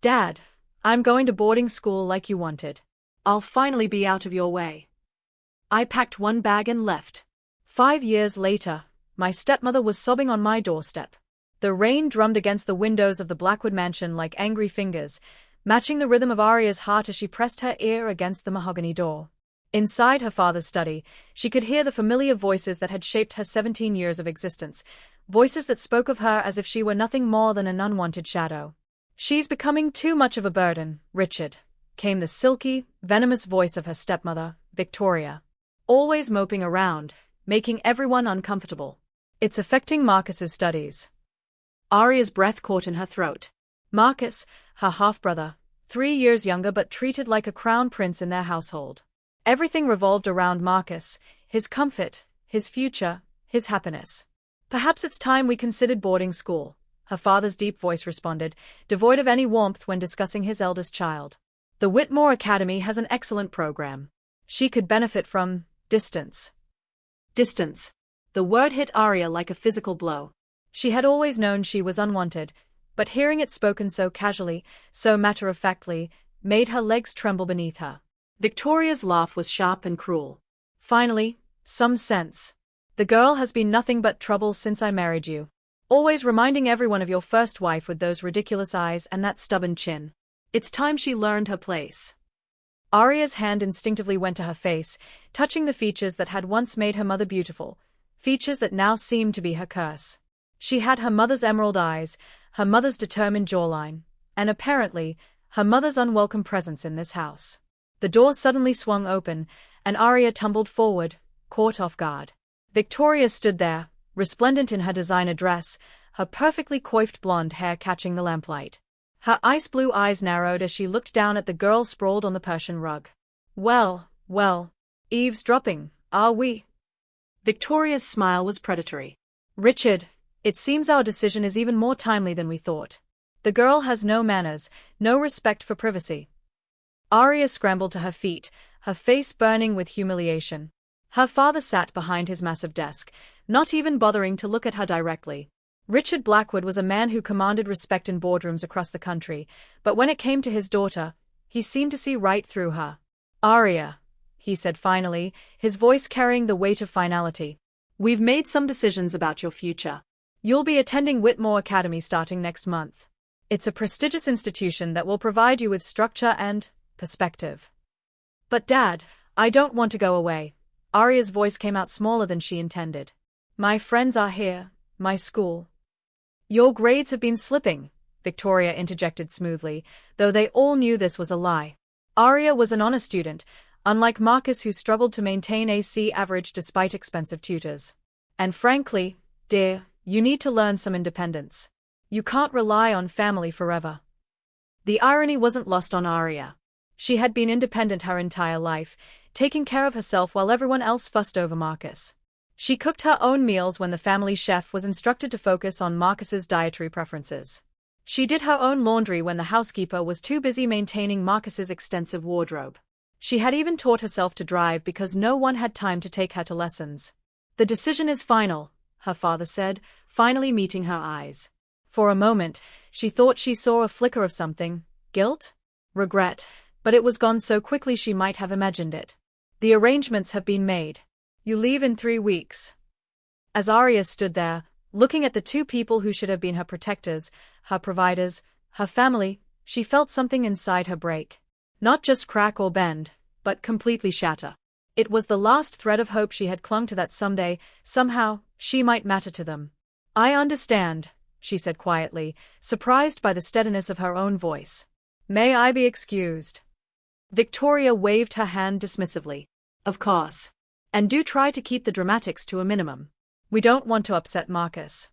Dad, I'm going to boarding school like you wanted. I'll finally be out of your way. I packed one bag and left. 5 years later, my stepmother was sobbing on my doorstep. The rain drummed against the windows of the Blackwood mansion like angry fingers, matching the rhythm of Arya's heart as she pressed her ear against the mahogany door. Inside her father's study, she could hear the familiar voices that had shaped her 17 years of existence, voices that spoke of her as if she were nothing more than an unwanted shadow. "She's becoming too much of a burden, Richard," came the silky, venomous voice of her stepmother, Victoria. "Always moping around, making everyone uncomfortable. It's affecting Marcus's studies." Arya's breath caught in her throat. Marcus, her half-brother, 3 years younger but treated like a crown prince in their household. Everything revolved around Marcus, his comfort, his future, his happiness. "Perhaps it's time we considered boarding school," her father's deep voice responded, devoid of any warmth when discussing his eldest child. "The Whitmore Academy has an excellent program. She could benefit from distance." Distance. The word hit Arya like a physical blow. She had always known she was unwanted, but hearing it spoken so casually, so matter-of-factly, made her legs tremble beneath her. Victoria's laugh was sharp and cruel. "Finally, some sense. The girl has been nothing but trouble since I married you. Always reminding everyone of your first wife with those ridiculous eyes and that stubborn chin. It's time she learned her place." Arya's hand instinctively went to her face, touching the features that had once made her mother beautiful, features that now seemed to be her curse. She had her mother's emerald eyes, her mother's determined jawline, and apparently, her mother's unwelcome presence in this house. The door suddenly swung open, and Arya tumbled forward, caught off guard. Victoria stood there, resplendent in her designer dress, her perfectly coiffed blonde hair catching the lamplight. Her ice-blue eyes narrowed as she looked down at the girl sprawled on the Persian rug. Well, eavesdropping, are we?" Victoria's smile was predatory. "Richard, it seems our decision is even more timely than we thought. The girl has no manners, no respect for privacy." Arya scrambled to her feet, her face burning with humiliation. Her father sat behind his massive desk, not even bothering to look at her directly. Richard Blackwood was a man who commanded respect in boardrooms across the country, but when it came to his daughter, he seemed to see right through her. "Arya," he said finally, his voice carrying the weight of finality, "we've made some decisions about your future. You'll be attending Whitmore Academy starting next month. It's a prestigious institution that will provide you with structure and perspective." "But Dad, I don't want to go away." Arya's voice came out smaller than she intended. "My friends are here, my school." "Your grades have been slipping," Victoria interjected smoothly, though they all knew this was a lie. Arya was an honor student, unlike Marcus who struggled to maintain a C average despite expensive tutors. "And frankly, dear, you need to learn some independence. You can't rely on family forever." The irony wasn't lost on Arya. She had been independent her entire life, taking care of herself while everyone else fussed over Marcus. She cooked her own meals when the family chef was instructed to focus on Marcus's dietary preferences. She did her own laundry when the housekeeper was too busy maintaining Marcus's extensive wardrobe. She had even taught herself to drive because no one had time to take her to lessons. "The decision is final," her father said, finally meeting her eyes. For a moment, she thought she saw a flicker of something, guilt? Regret, but it was gone so quickly she might have imagined it. "The arrangements have been made. You leave in 3 weeks." As Arya stood there, looking at the two people who should have been her protectors, her providers, her family, she felt something inside her break. Not just crack or bend, but completely shatter. It was the last thread of hope she had clung to that someday, somehow, she might matter to them. "I understand," she said quietly, surprised by the steadiness of her own voice. "May I be excused?" Victoria waved her hand dismissively. "Of course. And do try to keep the dramatics to a minimum. We don't want to upset Marcus."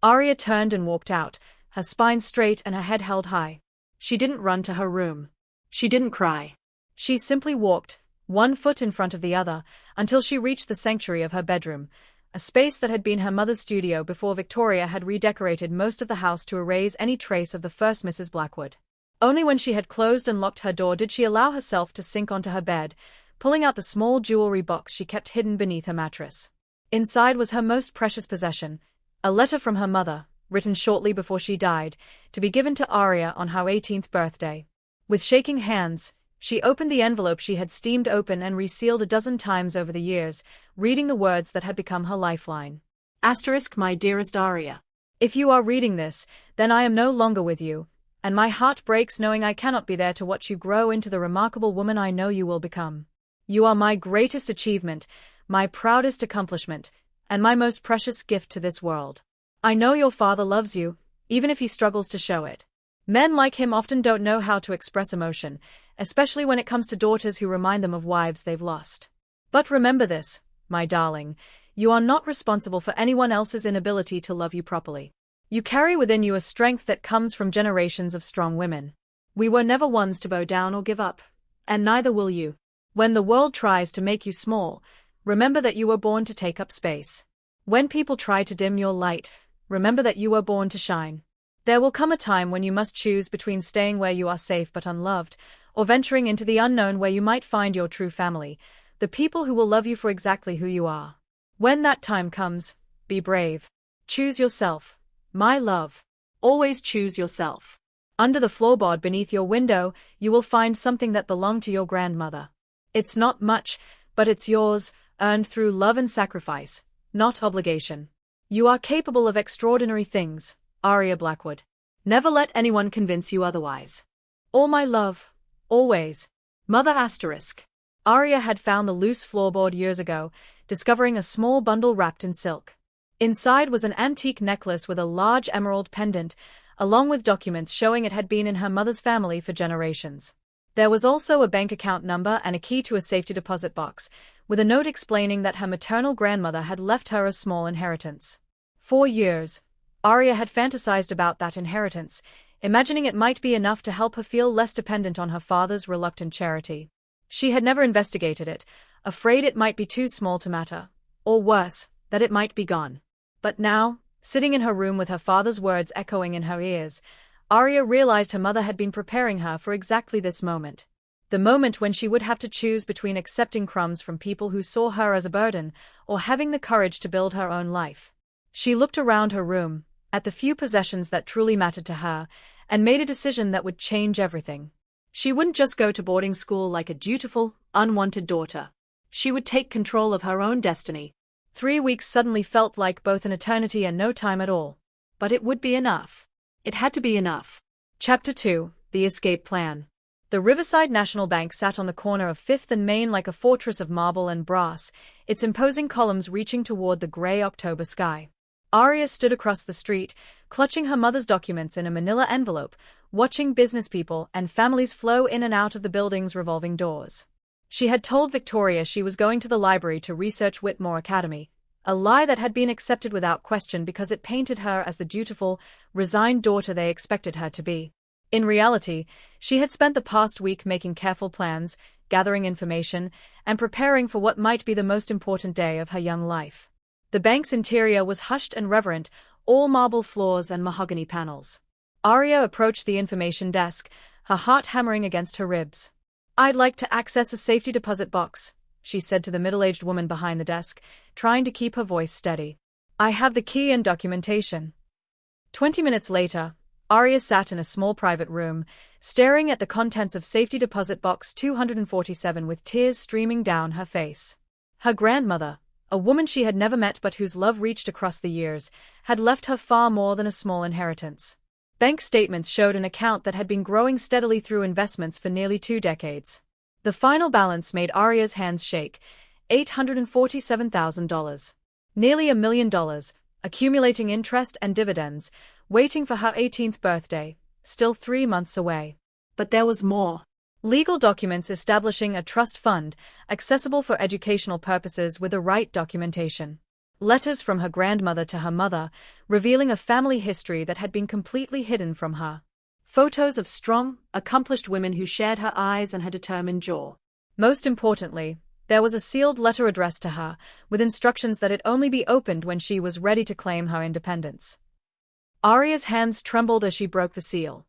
Arya turned and walked out, her spine straight and her head held high. She didn't run to her room. She didn't cry. She simply walked, one foot in front of the other, until she reached the sanctuary of her bedroom, a space that had been her mother's studio before Victoria had redecorated most of the house to erase any trace of the first Mrs. Blackwood. Only when she had closed and locked her door did she allow herself to sink onto her bed, pulling out the small jewelry box she kept hidden beneath her mattress. Inside was her most precious possession, a letter from her mother, written shortly before she died, to be given to Arya on her 18th birthday. With shaking hands, she opened the envelope she had steamed open and resealed a dozen times over the years, reading the words that had become her lifeline. My dearest Arya. If you are reading this, then I am no longer with you, and my heart breaks knowing I cannot be there to watch you grow into the remarkable woman I know you will become. You are my greatest achievement, my proudest accomplishment, and my most precious gift to this world. I know your father loves you, even if he struggles to show it. Men like him often don't know how to express emotion, especially when it comes to daughters who remind them of wives they've lost. But remember this, my darling, you are not responsible for anyone else's inability to love you properly. You carry within you a strength that comes from generations of strong women. We were never ones to bow down or give up, and neither will you. When the world tries to make you small, remember that you were born to take up space. When people try to dim your light, remember that you were born to shine. There will come a time when you must choose between staying where you are safe but unloved, or venturing into the unknown where you might find your true family, the people who will love you for exactly who you are. When that time comes, be brave. Choose yourself, my love. Always choose yourself. Under the floorboard beneath your window, you will find something that belonged to your grandmother. It's not much, but it's yours, earned through love and sacrifice, not obligation. You are capable of extraordinary things, Arya Blackwood. Never let anyone convince you otherwise. All my love, always. Mother *. Arya had found the loose floorboard years ago, discovering a small bundle wrapped in silk. Inside was an antique necklace with a large emerald pendant, along with documents showing it had been in her mother's family for generations. There was also a bank account number and a key to a safety deposit box, with a note explaining that her maternal grandmother had left her a small inheritance. For years, Arya had fantasized about that inheritance, imagining it might be enough to help her feel less dependent on her father's reluctant charity. She had never investigated it, afraid it might be too small to matter, or worse, that it might be gone. But now, sitting in her room with her father's words echoing in her ears, Arya realized her mother had been preparing her for exactly this moment. The moment when she would have to choose between accepting crumbs from people who saw her as a burden, or having the courage to build her own life. She looked around her room, at the few possessions that truly mattered to her, and made a decision that would change everything. She wouldn't just go to boarding school like a dutiful, unwanted daughter. She would take control of her own destiny. 3 weeks suddenly felt like both an eternity and no time at all. But it would be enough. It had to be enough. Chapter 2, The Escape Plan. The Riverside National Bank sat on the corner of 5th and Main like a fortress of marble and brass, its imposing columns reaching toward the gray October sky. Arya stood across the street, clutching her mother's documents in a manila envelope, watching businesspeople and families flow in and out of the building's revolving doors. She had told Victoria she was going to the library to research Whitmore Academy, a lie that had been accepted without question because it painted her as the dutiful, resigned daughter they expected her to be. In reality, she had spent the past week making careful plans, gathering information, and preparing for what might be the most important day of her young life. The bank's interior was hushed and reverent, all marble floors and mahogany panels. Arya approached the information desk, her heart hammering against her ribs. "I'd like to access a safety deposit box," she said to the middle-aged woman behind the desk, trying to keep her voice steady. "I have the key and documentation." 20 minutes later, Arya sat in a small private room, staring at the contents of safety deposit box 247 with tears streaming down her face. Her grandmother, a woman she had never met but whose love reached across the years, had left her far more than a small inheritance. Bank statements showed an account that had been growing steadily through investments for nearly 2 decades. The final balance made Arya's hands shake, $847,000. Nearly $1 million, accumulating interest and dividends, waiting for her 18th birthday, still 3 months away. But there was more. Legal documents establishing a trust fund, accessible for educational purposes with the right documentation. Letters from her grandmother to her mother, revealing a family history that had been completely hidden from her. Photos of strong, accomplished women who shared her eyes and her determined jaw. Most importantly, there was a sealed letter addressed to her, with instructions that it only be opened when she was ready to claim her independence. Arya's hands trembled as she broke the seal.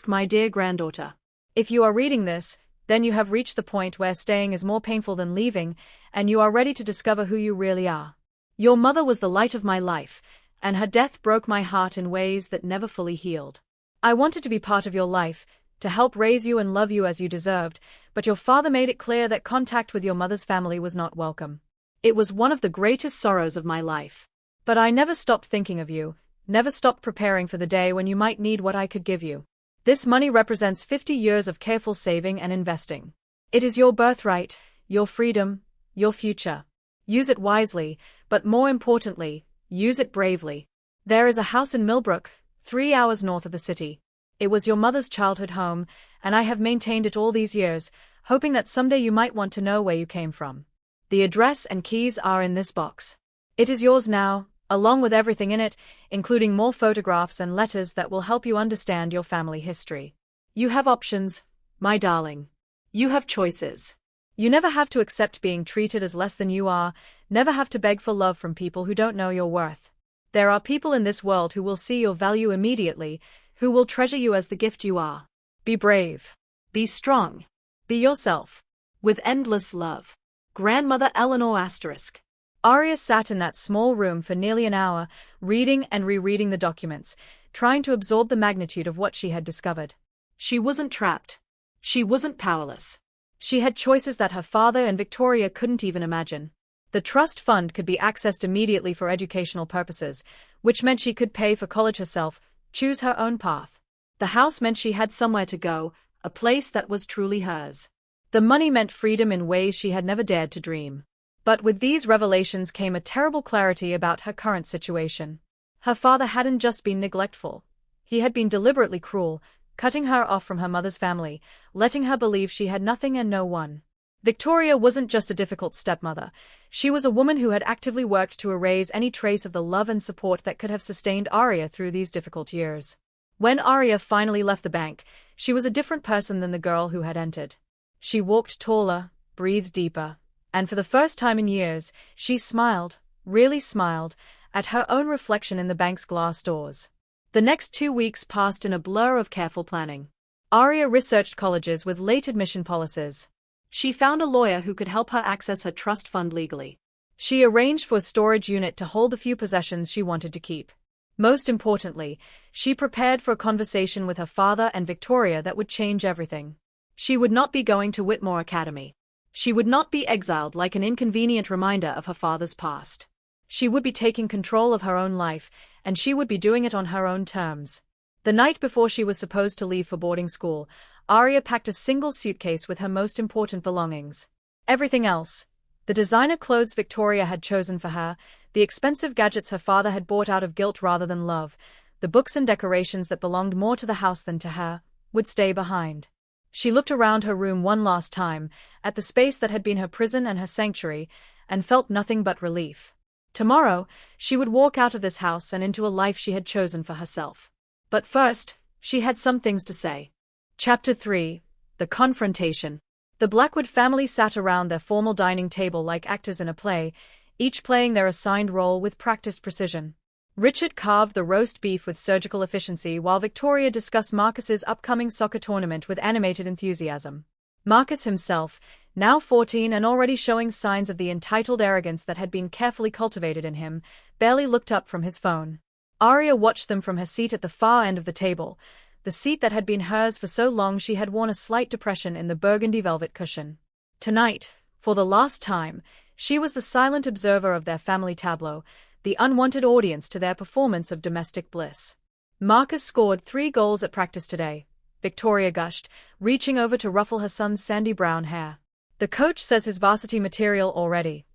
My dear granddaughter. If you are reading this, then you have reached the point where staying is more painful than leaving, and you are ready to discover who you really are. Your mother was the light of my life, and her death broke my heart in ways that never fully healed. I wanted to be part of your life, to help raise you and love you as you deserved, but your father made it clear that contact with your mother's family was not welcome. It was one of the greatest sorrows of my life. But I never stopped thinking of you, never stopped preparing for the day when you might need what I could give you. This money represents 50 years of careful saving and investing. It is your birthright, your freedom, your future. Use it wisely, but more importantly, use it bravely. There is a house in Millbrook, 3 hours north of the city. It was your mother's childhood home, and I have maintained it all these years, hoping that someday you might want to know where you came from. The address and keys are in this box. It is yours now, along with everything in it, including more photographs and letters that will help you understand your family history. You have options, my darling. You have choices. You never have to accept being treated as less than you are, never have to beg for love from people who don't know your worth. There are people in this world who will see your value immediately, who will treasure you as the gift you are. Be brave. Be strong. Be yourself. With endless love. Grandmother Eleanor *. Arya sat in that small room for nearly an hour, reading and rereading the documents, trying to absorb the magnitude of what she had discovered. She wasn't trapped. She wasn't powerless. She had choices that her father and Victoria couldn't even imagine. The trust fund could be accessed immediately for educational purposes, which meant she could pay for college herself, choose her own path. The house meant she had somewhere to go, a place that was truly hers. The money meant freedom in ways she had never dared to dream. But with these revelations came a terrible clarity about her current situation. Her father hadn't just been neglectful. He had been deliberately cruel, cutting her off from her mother's family, letting her believe she had nothing and no one. Victoria wasn't just a difficult stepmother. She was a woman who had actively worked to erase any trace of the love and support that could have sustained Arya through these difficult years. When Arya finally left the bank, she was a different person than the girl who had entered. She walked taller, breathed deeper, and for the first time in years, she smiled, really smiled, at her own reflection in the bank's glass doors. The next 2 weeks passed in a blur of careful planning. Arya researched colleges with late admission policies. She found a lawyer who could help her access her trust fund legally. She arranged for a storage unit to hold the few possessions she wanted to keep. Most importantly, she prepared for a conversation with her father and Victoria that would change everything. She would not be going to Whitmore Academy. She would not be exiled like an inconvenient reminder of her father's past. She would be taking control of her own life, and she would be doing it on her own terms. The night before she was supposed to leave for boarding school, Arya packed a single suitcase with her most important belongings. Everything else, the designer clothes Victoria had chosen for her, the expensive gadgets her father had bought out of guilt rather than love, the books and decorations that belonged more to the house than to her, would stay behind. She looked around her room one last time, at the space that had been her prison and her sanctuary, and felt nothing but relief. Tomorrow, she would walk out of this house and into a life she had chosen for herself. But first, she had some things to say. Chapter 3. The Confrontation. The Blackwood family sat around their formal dining table like actors in a play, each playing their assigned role with practiced precision. Richard carved the roast beef with surgical efficiency while Victoria discussed Marcus's upcoming soccer tournament with animated enthusiasm. Marcus himself, now 14 and already showing signs of the entitled arrogance that had been carefully cultivated in him, barely looked up from his phone. Arya watched them from her seat at the far end of the table, the seat that had been hers for so long she had worn a slight depression in the burgundy velvet cushion. Tonight, for the last time, she was the silent observer of their family tableau, the unwanted audience to their performance of domestic bliss. Marcus scored 3 goals at practice today, Victoria gushed, reaching over to ruffle her son's sandy brown hair. The coach says his varsity material already.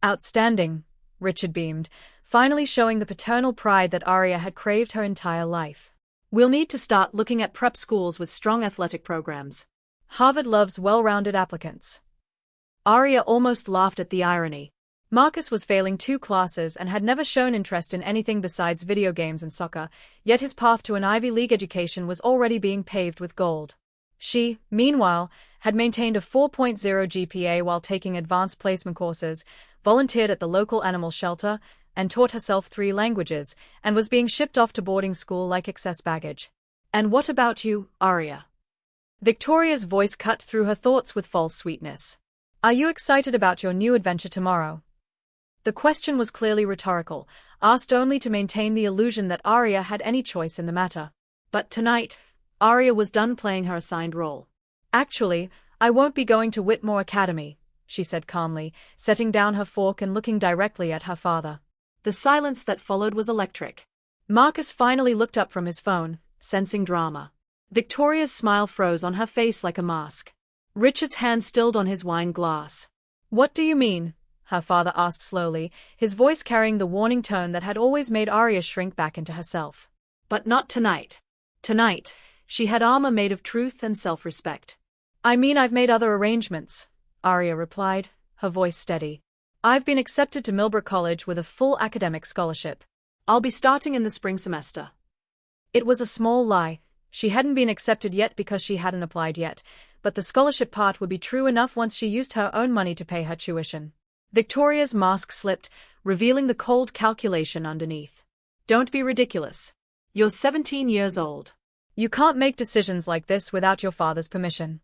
Outstanding, Richard beamed, finally showing the paternal pride that Arya had craved her entire life. We'll need to start looking at prep schools with strong athletic programs. Harvard loves well-rounded applicants. Arya almost laughed at the irony. Marcus was failing 2 classes and had never shown interest in anything besides video games and soccer, yet his path to an Ivy League education was already being paved with gold. She, meanwhile, had maintained a 4.0 GPA while taking advanced placement courses, volunteered at the local animal shelter, and taught herself 3 languages, and was being shipped off to boarding school like excess baggage. And what about you, Arya? Victoria's voice cut through her thoughts with false sweetness. Are you excited about your new adventure tomorrow? The question was clearly rhetorical, asked only to maintain the illusion that Arya had any choice in the matter. But tonight, Arya was done playing her assigned role. "Actually, I won't be going to Whitmore Academy," she said calmly, setting down her fork and looking directly at her father. The silence that followed was electric. Marcus finally looked up from his phone, sensing drama. Victoria's smile froze on her face like a mask. Richard's hand stilled on his wine glass. "What do you mean?" her father asked slowly, his voice carrying the warning tone that had always made Arya shrink back into herself. "But not tonight. Tonight, she had armor made of truth and self-respect." "I mean, I've made other arrangements," Arya replied, her voice steady. "I've been accepted to Millbrook College with a full academic scholarship. I'll be starting in the spring semester." It was a small lie. She hadn't been accepted yet because she hadn't applied yet, but the scholarship part would be true enough once she used her own money to pay her tuition. Victoria's mask slipped, revealing the cold calculation underneath. "Don't be ridiculous. You're 17 years old. You can't make decisions like this without your father's permission."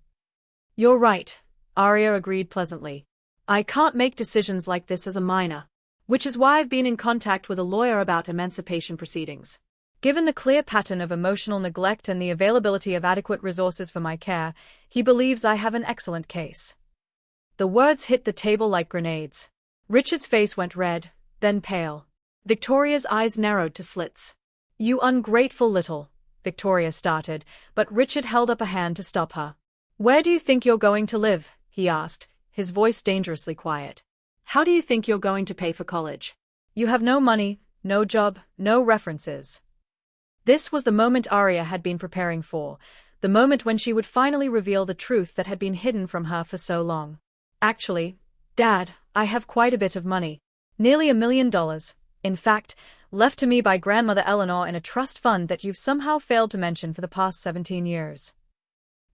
"You're right," Arya agreed pleasantly. "I can't make decisions like this as a minor. Which is why I've been in contact with a lawyer about emancipation proceedings. Given the clear pattern of emotional neglect and the availability of adequate resources for my care, he believes I have an excellent case." The words hit the table like grenades. Richard's face went red, then pale. Victoria's eyes narrowed to slits. "You ungrateful little," Victoria started, but Richard held up a hand to stop her. "Where do you think you're going to live?" he asked, his voice dangerously quiet. "How do you think you're going to pay for college? You have no money, no job, no references." This was the moment Arya had been preparing for, the moment when she would finally reveal the truth that had been hidden from her for so long. "Actually, Dad, I have quite a bit of money. Nearly $1 million, in fact, left to me by Grandmother Eleanor in a trust fund that you've somehow failed to mention for the past 17 years.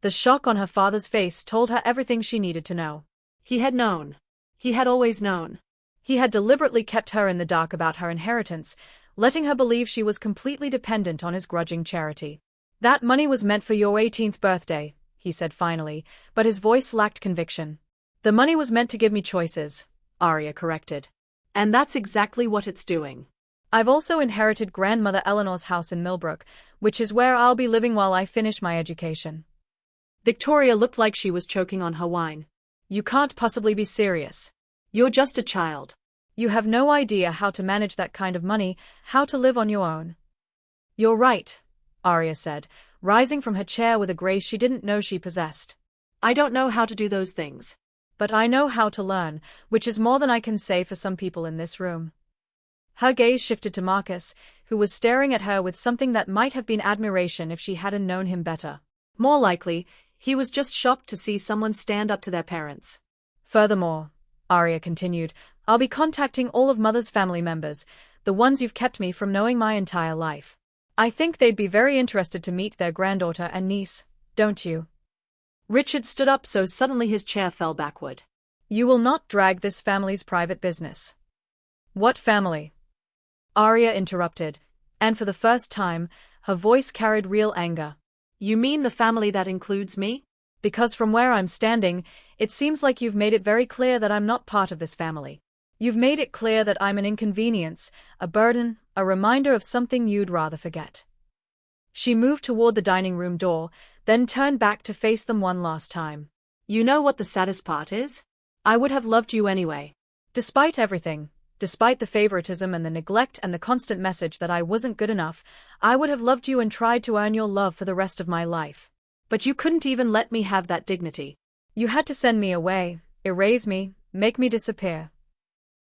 The shock on her father's face told her everything she needed to know. He had known. He had always known. He had deliberately kept her in the dark about her inheritance, letting her believe she was completely dependent on his grudging charity. "That money was meant for your 18th birthday," he said finally, but his voice lacked conviction. "The money was meant to give me choices," Arya corrected. "And that's exactly what it's doing. I've also inherited Grandmother Eleanor's house in Millbrook, which is where I'll be living while I finish my education." Victoria looked like she was choking on her wine. "You can't possibly be serious. You're just a child. You have no idea how to manage that kind of money, how to live on your own." "You're right," Arya said, rising from her chair with a grace she didn't know she possessed. "I don't know how to do those things. But I know how to learn, which is more than I can say for some people in this room." Her gaze shifted to Marcus, who was staring at her with something that might have been admiration if she hadn't known him better. More likely, he was just shocked to see someone stand up to their parents. "Furthermore," Arya continued, "I'll be contacting all of Mother's family members, the ones you've kept me from knowing my entire life. I think they'd be very interested to meet their granddaughter and niece, don't you?" Richard stood up so suddenly his chair fell backward. "You will not drag this family's private business." "What family?" Arya interrupted, and for the first time, her voice carried real anger. "You mean the family that includes me? Because from where I'm standing, it seems like you've made it very clear that I'm not part of this family. You've made it clear that I'm an inconvenience, a burden, a reminder of something you'd rather forget." She moved toward the dining room door, then turned back to face them one last time. "You know what the saddest part is? I would have loved you anyway. Despite everything, despite the favoritism and the neglect and the constant message that I wasn't good enough, I would have loved you and tried to earn your love for the rest of my life. But you couldn't even let me have that dignity. You had to send me away, erase me, make me disappear."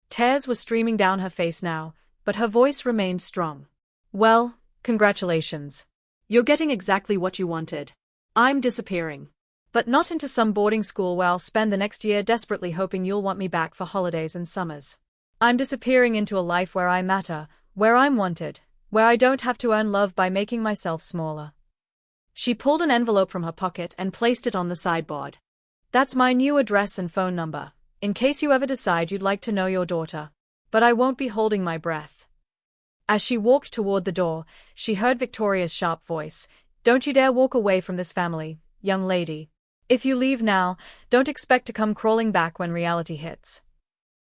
Tears were streaming down her face now, but her voice remained strong. "Well, congratulations. You're getting exactly what you wanted. I'm disappearing. But not into some boarding school where I'll spend the next year desperately hoping you'll want me back for holidays and summers. I'm disappearing into a life where I matter, where I'm wanted, where I don't have to earn love by making myself smaller." She pulled an envelope from her pocket and placed it on the sideboard. "That's my new address and phone number, in case you ever decide you'd like to know your daughter. But I won't be holding my breath." As she walked toward the door, she heard Victoria's sharp voice. "Don't you dare walk away from this family, young lady. If you leave now, don't expect to come crawling back when reality hits."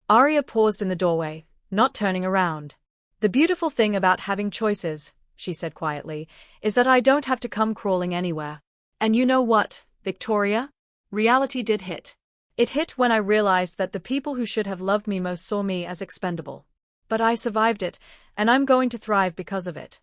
Arya paused in the doorway, not turning around. The beautiful thing about having choices, she said quietly, is that I don't have to come crawling anywhere. And you know what, Victoria? Reality did hit. It hit when I realized that the people who should have loved me most saw me as expendable. But I survived it, and I'm going to thrive because of it.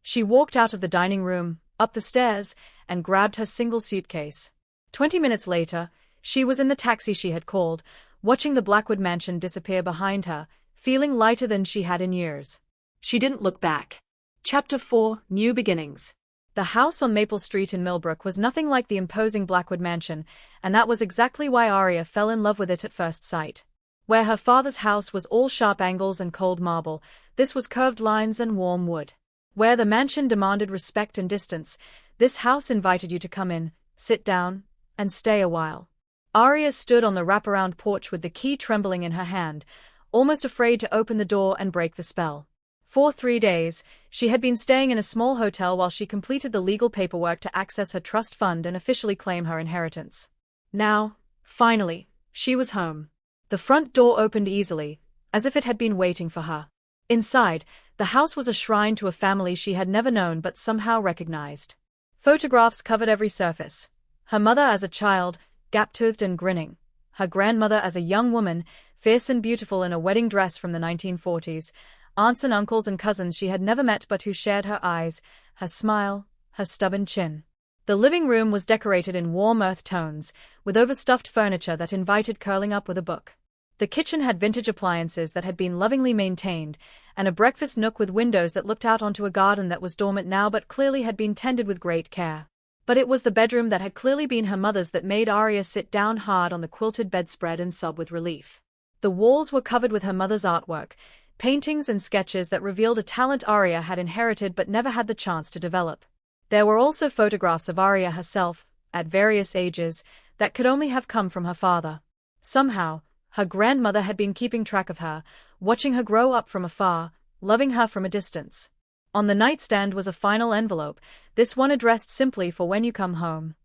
She walked out of the dining room, up the stairs, and grabbed her single suitcase. 20 minutes later, she was in the taxi she had called, watching the Blackwood mansion disappear behind her, feeling lighter than she had in years. She didn't look back. Chapter 4: New Beginnings. The house on Maple Street in Millbrook was nothing like the imposing Blackwood mansion, and that was exactly why Arya fell in love with it at first sight. Where her father's house was all sharp angles and cold marble, this was curved lines and warm wood. Where the mansion demanded respect and distance, this house invited you to come in, sit down, and stay a while. Arya stood on the wraparound porch with the key trembling in her hand, almost afraid to open the door and break the spell. For 3 days, she had been staying in a small hotel while she completed the legal paperwork to access her trust fund and officially claim her inheritance. Now, finally, she was home. The front door opened easily, as if it had been waiting for her. Inside, the house was a shrine to a family she had never known but somehow recognized. Photographs covered every surface. Her mother as a child, gap-toothed and grinning. Her grandmother as a young woman, fierce and beautiful in a wedding dress from the 1940s. Aunts and uncles and cousins she had never met but who shared her eyes, her smile, her stubborn chin. The living room was decorated in warm earth tones, with overstuffed furniture that invited curling up with a book. The kitchen had vintage appliances that had been lovingly maintained, and a breakfast nook with windows that looked out onto a garden that was dormant now but clearly had been tended with great care. But it was the bedroom that had clearly been her mother's that made Arya sit down hard on the quilted bedspread and sob with relief. The walls were covered with her mother's artwork, paintings and sketches that revealed a talent Arya had inherited but never had the chance to develop. There were also photographs of Arya herself, at various ages, that could only have come from her father. Somehow, her grandmother had been keeping track of her, watching her grow up from afar, loving her from a distance. On the nightstand was a final envelope, this one addressed simply for when you come home.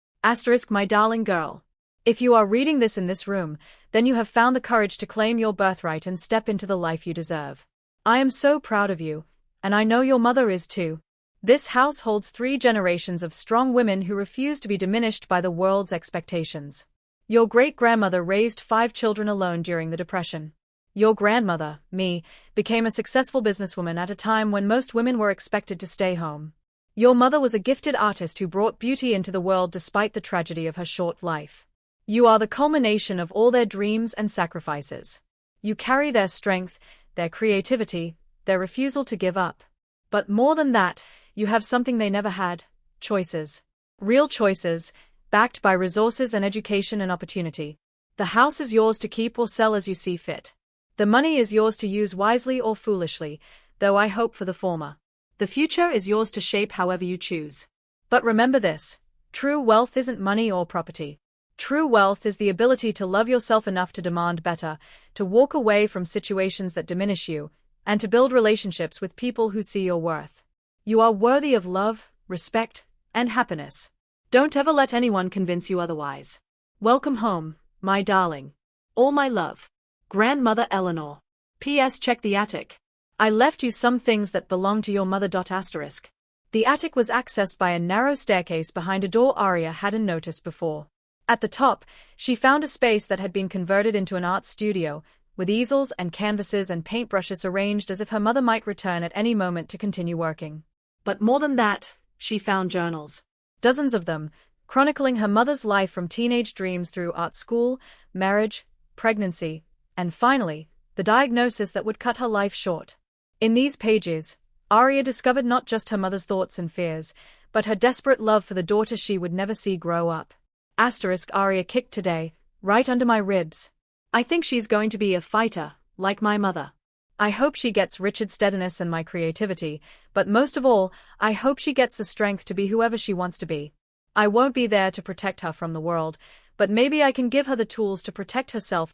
*, my darling girl. If you are reading this in this room, then you have found the courage to claim your birthright and step into the life you deserve. I am so proud of you, and I know your mother is too. This house holds 3 generations of strong women who refuse to be diminished by the world's expectations. Your great-grandmother raised 5 children alone during the Depression. Your grandmother, me, became a successful businesswoman at a time when most women were expected to stay home. Your mother was a gifted artist who brought beauty into the world despite the tragedy of her short life. You are the culmination of all their dreams and sacrifices. You carry their strength, their creativity, their refusal to give up. But more than that, you have something they never had: choices. Real choices, backed by resources and education and opportunity. The house is yours to keep or sell as you see fit. The money is yours to use wisely or foolishly, though I hope for the former. The future is yours to shape however you choose. But remember this: true wealth isn't money or property. True wealth is the ability to love yourself enough to demand better, to walk away from situations that diminish you, and to build relationships with people who see your worth. You are worthy of love, respect, and happiness. Don't ever let anyone convince you otherwise. Welcome home, my darling. All my love. Grandmother Eleanor. P.S. Check the attic. I left you some things that belong to your mother. ***. The attic was accessed by a narrow staircase behind a door Arya hadn't noticed before. At the top, she found a space that had been converted into an art studio, with easels and canvases and paintbrushes arranged as if her mother might return at any moment to continue working. But more than that, she found journals. Dozens of them, chronicling her mother's life from teenage dreams through art school, marriage, pregnancy, and finally, the diagnosis that would cut her life short. In these pages, Arya discovered not just her mother's thoughts and fears, but her desperate love for the daughter she would never see grow up. Arya kicked today, right under my ribs. I think she's going to be a fighter, like my mother. I hope she gets Richard's steadiness and my creativity, but most of all, I hope she gets the strength to be whoever she wants to be. I won't be there to protect her from the world, but maybe I can give her the tools to protect herself.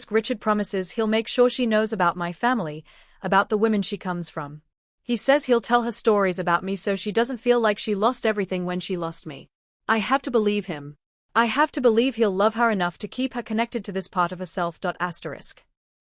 Richard promises he'll make sure she knows about my family, about the women she comes from. He says he'll tell her stories about me so she doesn't feel like she lost everything when she lost me. I have to believe him. I have to believe he'll love her enough to keep her connected to this part of herself.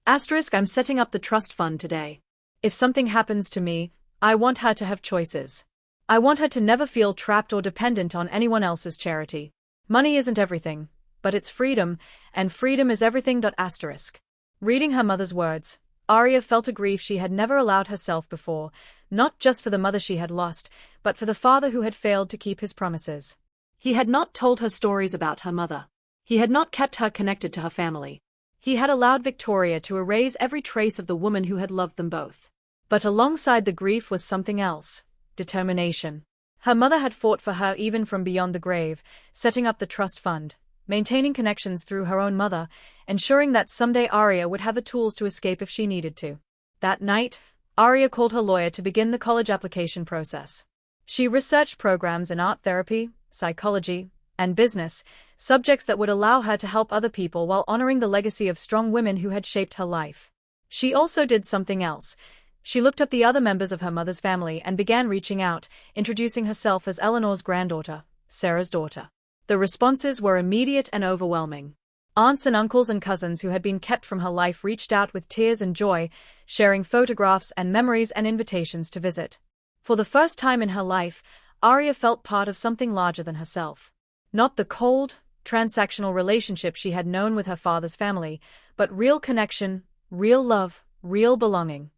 Asterisk, I'm setting up the trust fund today. If something happens to me, I want her to have choices. I want her to never feel trapped or dependent on anyone else's charity. Money isn't everything, but it's freedom, and freedom is everything. Asterisk. Reading her mother's words, Arya felt a grief she had never allowed herself before, not just for the mother she had lost, but for the father who had failed to keep his promises. He had not told her stories about her mother. He had not kept her connected to her family. He had allowed Victoria to erase every trace of the woman who had loved them both. But alongside the grief was something else: determination. Her mother had fought for her even from beyond the grave, setting up the trust fund, maintaining connections through her own mother, ensuring that someday Arya would have the tools to escape if she needed to. That night, Arya called her lawyer to begin the college application process. She researched programs in art therapy, psychology, and business, subjects that would allow her to help other people while honoring the legacy of strong women who had shaped her life. She also did something else. She looked up the other members of her mother's family and began reaching out, introducing herself as Eleanor's granddaughter, Sarah's daughter. The responses were immediate and overwhelming. Aunts and uncles and cousins who had been kept from her life reached out with tears and joy, sharing photographs and memories and invitations to visit. For the first time in her life, Arya felt part of something larger than herself. Not the cold, transactional relationship she had known with her father's family, but real connection, real love, real belonging.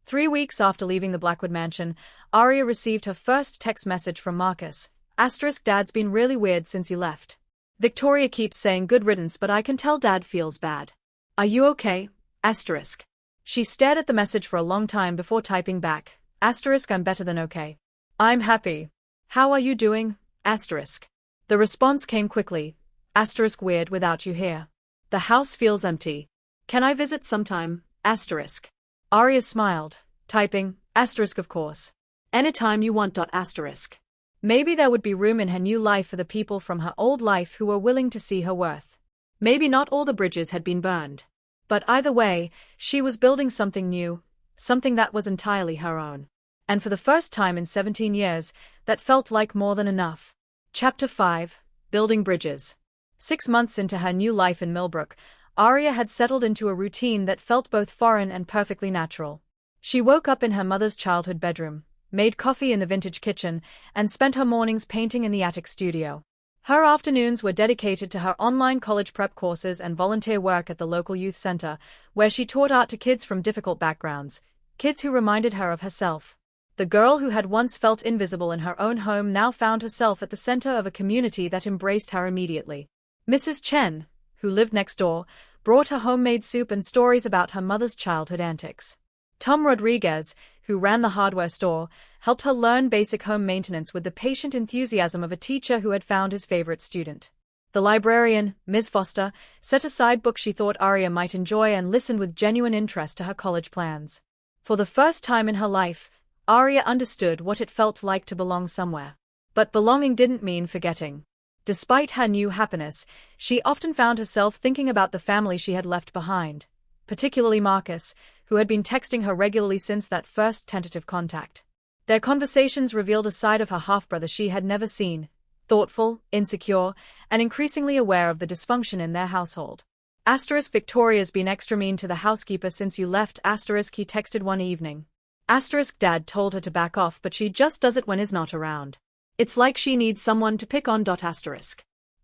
3 weeks after leaving the Blackwood mansion, Arya received her first text message from Marcus. Dad's been really weird since he left. Victoria keeps saying good riddance, but I can tell Dad feels bad. Are you okay? She stared at the message for a long time before typing back. I'm better than okay. I'm happy. How are you doing? The response came quickly. Weird without you here. The house feels empty. Can I visit sometime? Arya smiled, typing, of course. Anytime you want. Maybe there would be room in her new life for the people from her old life who were willing to see her worth. Maybe not all the bridges had been burned. But either way, she was building something new, something that was entirely her own. And for the first time in 17 years, that felt like more than enough. Chapter 5: Building Bridges. 6 months into her new life in Millbrook, Arya had settled into a routine that felt both foreign and perfectly natural. She woke up in her mother's childhood bedroom, made coffee in the vintage kitchen, and spent her mornings painting in the attic studio. Her afternoons were dedicated to her online college prep courses and volunteer work at the local youth center, where she taught art to kids from difficult backgrounds, kids who reminded her of herself. The girl who had once felt invisible in her own home now found herself at the center of a community that embraced her immediately. Mrs. Chen, who lived next door, brought her homemade soup and stories about her mother's childhood antics. Tom Rodriguez, who ran the hardware store, helped her learn basic home maintenance with the patient enthusiasm of a teacher who had found his favorite student. The librarian, Ms. Foster, set aside books she thought Arya might enjoy and listened with genuine interest to her college plans. For the first time in her life, Arya understood what it felt like to belong somewhere. But belonging didn't mean forgetting. Despite her new happiness, she often found herself thinking about the family she had left behind, particularly Marcus, who had been texting her regularly since that first tentative contact. Their conversations revealed a side of her half-brother she had never seen, thoughtful, insecure, and increasingly aware of the dysfunction in their household. Victoria's been extra mean to the housekeeper since you left, he texted one evening. Dad told her to back off, but she just does it when he's not around. It's like she needs someone to pick on.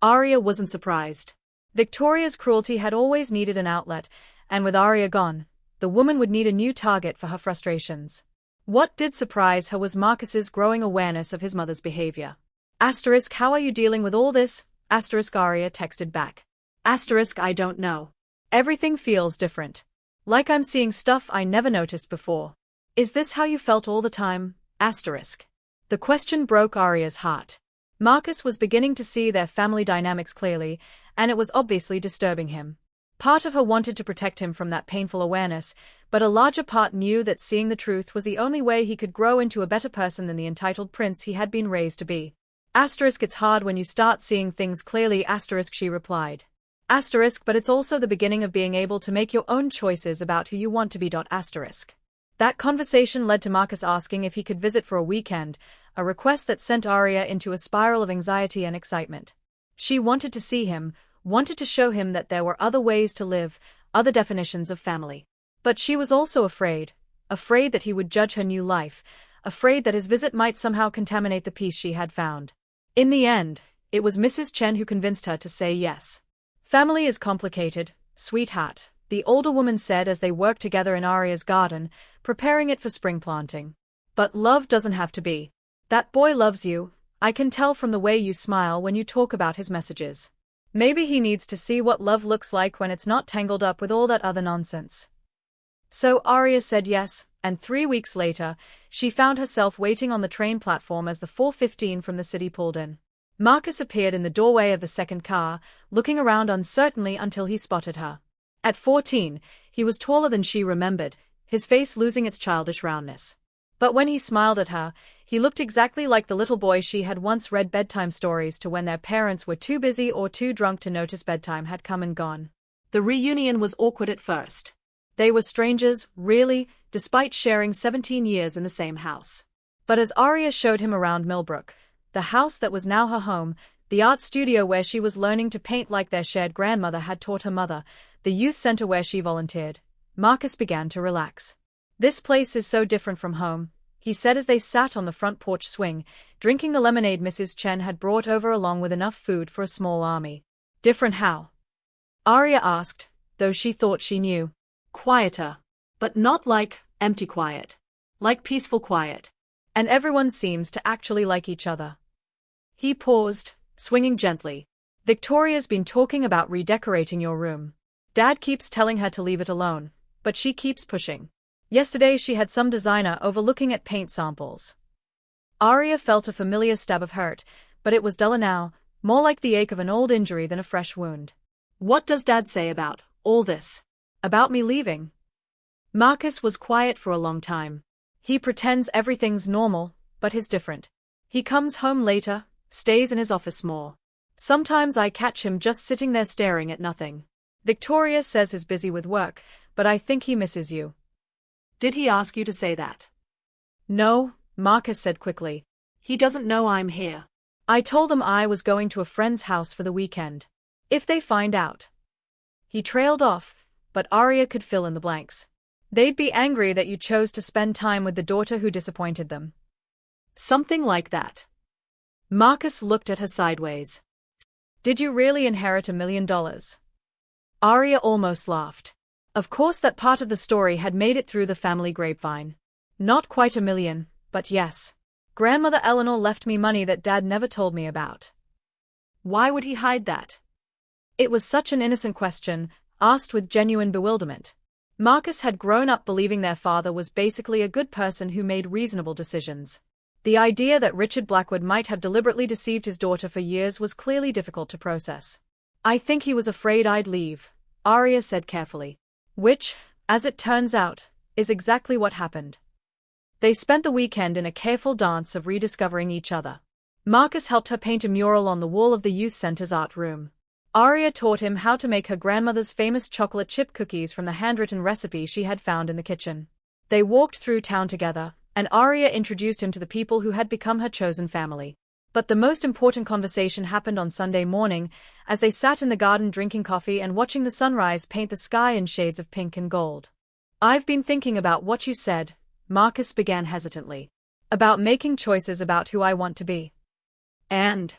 Arya wasn't surprised. Victoria's cruelty had always needed an outlet, and with Arya gone, the woman would need a new target for her frustrations. What did surprise her was Marcus's growing awareness of his mother's behavior. How are you dealing with all this? Arya texted back. I don't know. Everything feels different. Like I'm seeing stuff I never noticed before. Is this how you felt all the time? The question broke Arya's heart. Marcus was beginning to see their family dynamics clearly, and it was obviously disturbing him. Part of her wanted to protect him from that painful awareness, but a larger part knew that seeing the truth was the only way he could grow into a better person than the entitled prince he had been raised to be. It's hard when you start seeing things clearly, she replied. But it's also the beginning of being able to make your own choices about who you want to be. That conversation led to Marcus asking if he could visit for a weekend, a request that sent Arya into a spiral of anxiety and excitement. She wanted to see him, wanted to show him that there were other ways to live, other definitions of family. But she was also afraid that he would judge her new life, afraid that his visit might somehow contaminate the peace she had found. In the end, it was Mrs. Chen who convinced her to say yes. Family is complicated, sweetheart, the older woman said as they worked together in Arya's garden, preparing it for spring planting. But love doesn't have to be. That boy loves you, I can tell from the way you smile when you talk about his messages. Maybe he needs to see what love looks like when it's not tangled up with all that other nonsense. So Arya said yes, and 3 weeks later, she found herself waiting on the train platform as the 4:15 from the city pulled in. Marcus appeared in the doorway of the second car, looking around uncertainly until he spotted her. At 14, he was taller than she remembered, his face losing its childish roundness. But when he smiled at her, he looked exactly like the little boy she had once read bedtime stories to when their parents were too busy or too drunk to notice bedtime had come and gone. The reunion was awkward at first. They were strangers, really, despite sharing 17 years in the same house. But as Arya showed him around Millbrook, the house that was now her home, the art studio where she was learning to paint like their shared grandmother had taught her mother, the youth center where she volunteered, Marcus began to relax. This place is so different from home, he said as they sat on the front porch swing, drinking the lemonade Mrs. Chen had brought over along with enough food for a small army. Different how? Arya asked, though she thought she knew. Quieter. But not like empty quiet. Like peaceful quiet. And everyone seems to actually like each other. He paused, swinging gently. Victoria's been talking about redecorating your room. Dad keeps telling her to leave it alone, but she keeps pushing. Yesterday she had some designer over looking at paint samples. Arya felt a familiar stab of hurt, but it was duller now, more like the ache of an old injury than a fresh wound. What does Dad say about all this? About me leaving? Marcus was quiet for a long time. He pretends everything's normal, but he's different. He comes home later, stays in his office more. Sometimes I catch him just sitting there staring at nothing. Victoria says he's busy with work, but I think he misses you. Did he ask you to say that? No, Marcus said quickly. He doesn't know I'm here. I told them I was going to a friend's house for the weekend. If they find out. He trailed off, but Arya could fill in the blanks. They'd be angry that you chose to spend time with the daughter who disappointed them. Something like that. Marcus looked at her sideways. Did you really inherit $1 million? Arya almost laughed. Of course that part of the story had made it through the family grapevine. Not quite $1 million, but yes. Grandmother Eleanor left me money that Dad never told me about. Why would he hide that? It was such an innocent question, asked with genuine bewilderment. Marcus had grown up believing their father was basically a good person who made reasonable decisions. The idea that Richard Blackwood might have deliberately deceived his daughter for years was clearly difficult to process. I think he was afraid I'd leave, Arya said carefully. Which, as it turns out, is exactly what happened. They spent the weekend in a careful dance of rediscovering each other. Marcus helped her paint a mural on the wall of the youth center's art room. Arya taught him how to make her grandmother's famous chocolate chip cookies from the handwritten recipe she had found in the kitchen. They walked through town together, and Arya introduced him to the people who had become her chosen family. But the most important conversation happened on Sunday morning, as they sat in the garden drinking coffee and watching the sunrise paint the sky in shades of pink and gold. I've been thinking about what you said, Marcus began hesitantly. About making choices about who I want to be. And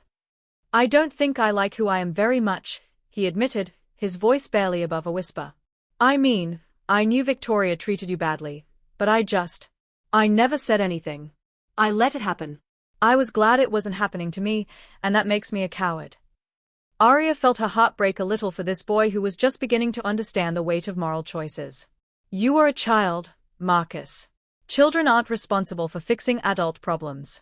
I don't think I like who I am very much, he admitted, his voice barely above a whisper. I mean, I knew Victoria treated you badly, but I never said anything. I let it happen. I was glad it wasn't happening to me, and that makes me a coward. Arya felt her heart break a little for this boy who was just beginning to understand the weight of moral choices. You are a child, Marcus. Children aren't responsible for fixing adult problems.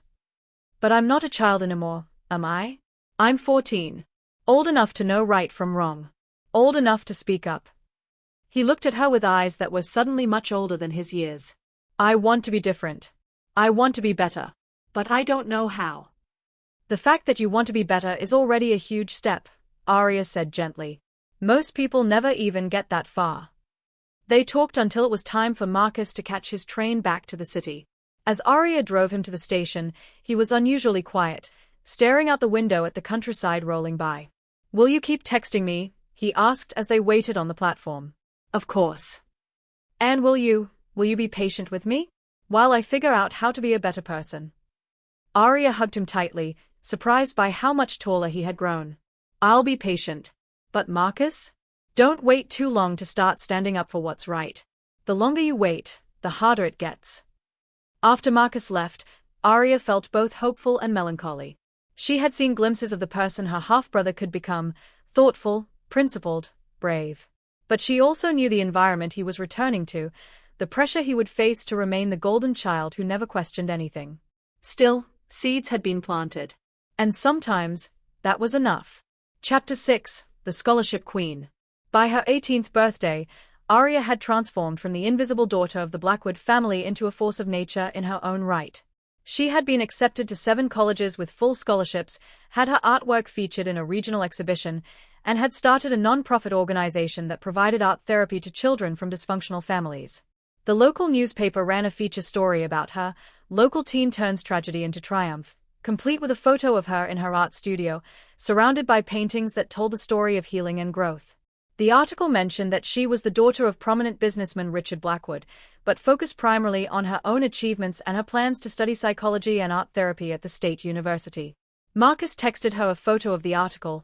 But I'm not a child anymore, am I? I'm 14. Old enough to know right from wrong. Old enough to speak up. He looked at her with eyes that were suddenly much older than his years. I want to be different. I want to be better. But I don't know how. The fact that you want to be better is already a huge step, Arya said gently. Most people never even get that far. They talked until it was time for Marcus to catch his train back to the city. As Arya drove him to the station, he was unusually quiet, staring out the window at the countryside rolling by. Will you keep texting me? He asked as they waited on the platform. Of course. And will you be patient with me? While I figure out how to be a better person. Arya hugged him tightly, surprised by how much taller he had grown. I'll be patient. But Marcus? Don't wait too long to start standing up for what's right. The longer you wait, the harder it gets. After Marcus left, Arya felt both hopeful and melancholy. She had seen glimpses of the person her half-brother could become, thoughtful, principled, brave. But she also knew the environment he was returning to, the pressure he would face to remain the golden child who never questioned anything. Still, seeds had been planted. And sometimes, that was enough. Chapter 6, The Scholarship Queen. By her 18th birthday, Arya had transformed from the invisible daughter of the Blackwood family into a force of nature in her own right. She had been accepted to 7 colleges with full scholarships, had her artwork featured in a regional exhibition, and had started a non-profit organization that provided art therapy to children from dysfunctional families. The local newspaper ran a feature story about her, local teen turns tragedy into triumph, complete with a photo of her in her art studio, surrounded by paintings that told the story of healing and growth. The article mentioned that she was the daughter of prominent businessman Richard Blackwood, but focused primarily on her own achievements and her plans to study psychology and art therapy at the state university. Marcus texted her a photo of the article.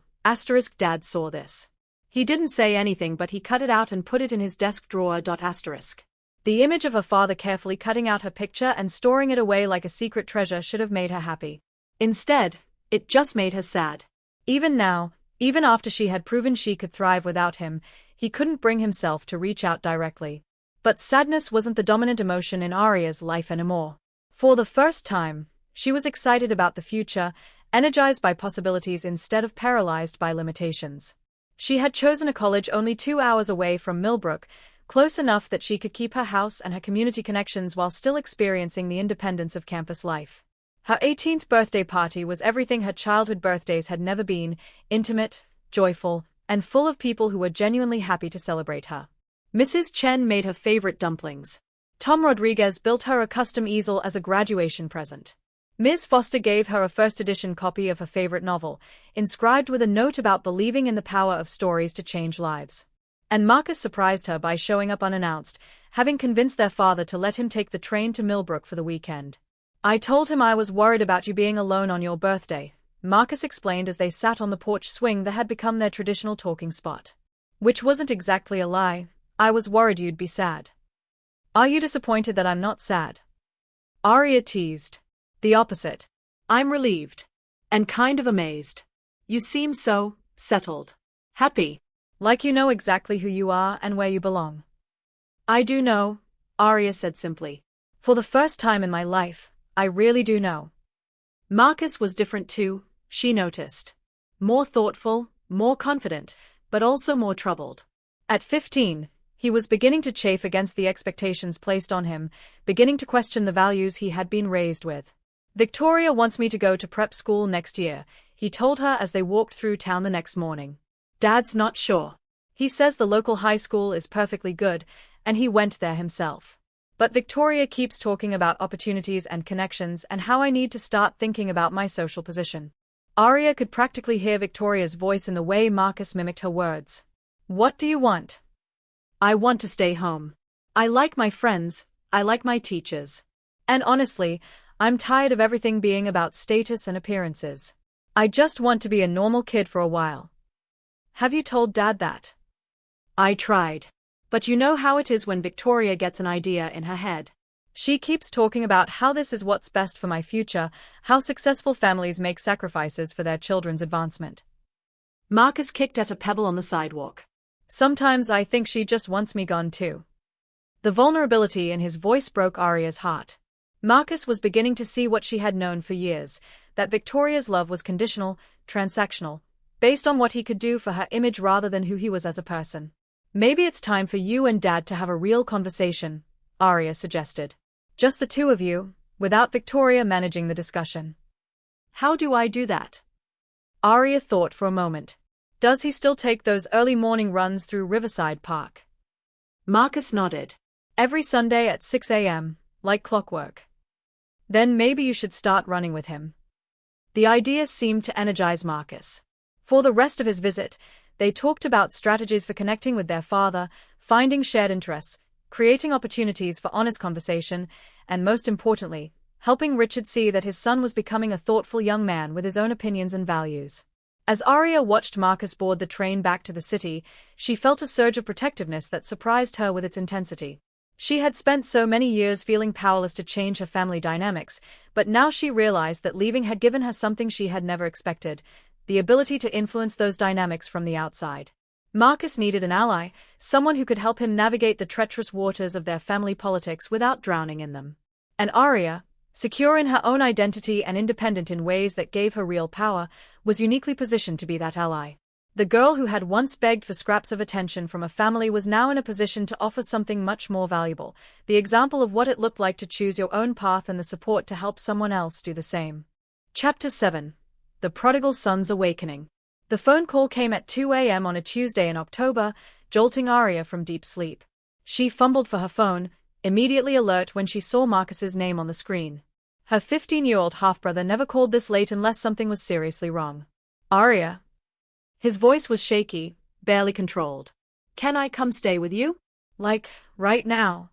Dad saw this. He didn't say anything, but he cut it out and put it in his desk drawer. The image of her father carefully cutting out her picture and storing it away like a secret treasure should have made her happy. Instead, it just made her sad. Even now, even after she had proven she could thrive without him, he couldn't bring himself to reach out directly. But sadness wasn't the dominant emotion in Arya's life anymore. For the first time, she was excited about the future, energized by possibilities instead of paralyzed by limitations. She had chosen a college only 2 hours away from Millbrook, close enough that she could keep her house and her community connections while still experiencing the independence of campus life. Her 18th birthday party was everything her childhood birthdays had never been: intimate, joyful, and full of people who were genuinely happy to celebrate her. Mrs. Chen made her favorite dumplings. Tom Rodriguez built her a custom easel as a graduation present. Ms. Foster gave her a first-edition copy of her favorite novel, inscribed with a note about believing in the power of stories to change lives. And Marcus surprised her by showing up unannounced, having convinced their father to let him take the train to Millbrook for the weekend. I told him I was worried about you being alone on your birthday, Marcus explained as they sat on the porch swing that had become their traditional talking spot. Which wasn't exactly a lie. I was worried you'd be sad. Are you disappointed that I'm not sad? Arya teased. The opposite. I'm relieved. And kind of amazed. You seem so settled. Happy. Like you know exactly who you are and where you belong. I do know, Arya said simply. For the first time in my life, I really do know. Marcus was different too, she noticed. More thoughtful, more confident, but also more troubled. At 15, he was beginning to chafe against the expectations placed on him, beginning to question the values he had been raised with. Victoria wants me to go to prep school next year, he told her as they walked through town the next morning. Dad's not sure. He says the local high school is perfectly good, and he went there himself. But Victoria keeps talking about opportunities and connections and how I need to start thinking about my social position. Arya could practically hear Victoria's voice in the way Marcus mimicked her words. What do you want? I want to stay home. I like my friends, I like my teachers. And honestly, I'm tired of everything being about status and appearances. I just want to be a normal kid for a while. Have you told Dad that? I tried. But you know how it is when Victoria gets an idea in her head. She keeps talking about how this is what's best for my future, how successful families make sacrifices for their children's advancement. Marcus kicked at a pebble on the sidewalk. Sometimes I think she just wants me gone too. The vulnerability in his voice broke Arya's heart. Marcus was beginning to see what she had known for years, that Victoria's love was conditional, transactional, based on what he could do for her image rather than who he was as a person. Maybe it's time for you and Dad to have a real conversation, Arya suggested. Just the two of you, without Victoria managing the discussion. How do I do that? Arya thought for a moment. Does he still take those early morning runs through Riverside Park? Marcus nodded. Every Sunday at 6 a.m., like clockwork. Then maybe you should start running with him. The idea seemed to energize Marcus. For the rest of his visit, they talked about strategies for connecting with their father, finding shared interests, creating opportunities for honest conversation, and most importantly, helping Richard see that his son was becoming a thoughtful young man with his own opinions and values. As Arya watched Marcus board the train back to the city, she felt a surge of protectiveness that surprised her with its intensity. She had spent so many years feeling powerless to change her family dynamics, but now she realized that leaving had given her something she had never expected: the ability to influence those dynamics from the outside. Marcus needed an ally, someone who could help him navigate the treacherous waters of their family politics without drowning in them. And Arya, secure in her own identity and independent in ways that gave her real power, was uniquely positioned to be that ally. The girl who had once begged for scraps of attention from a family was now in a position to offer something much more valuable: the example of what it looked like to choose your own path and the support to help someone else do the same. Chapter 7. The Prodigal Son's Awakening. The phone call came at 2 a.m. on a Tuesday in October, jolting Arya from deep sleep. She fumbled for her phone, immediately alert when she saw Marcus's name on the screen. Her 15-year-old half-brother never called this late unless something was seriously wrong. Arya. His voice was shaky, barely controlled. Can I come stay with you? Like, right now?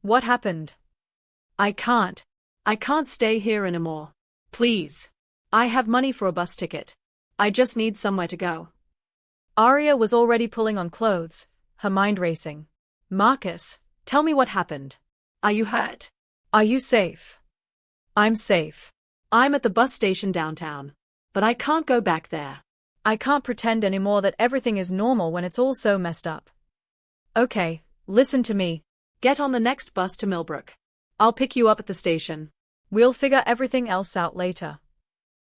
What happened? I can't stay here anymore. Please. I have money for a bus ticket. I just need somewhere to go. Arya was already pulling on clothes, her mind racing. Marcus, tell me what happened. Are you hurt? Are you safe? I'm safe. I'm at the bus station downtown. But I can't go back there. I can't pretend anymore that everything is normal when it's all so messed up. Okay, listen to me. Get on the next bus to Millbrook. I'll pick you up at the station. We'll figure everything else out later.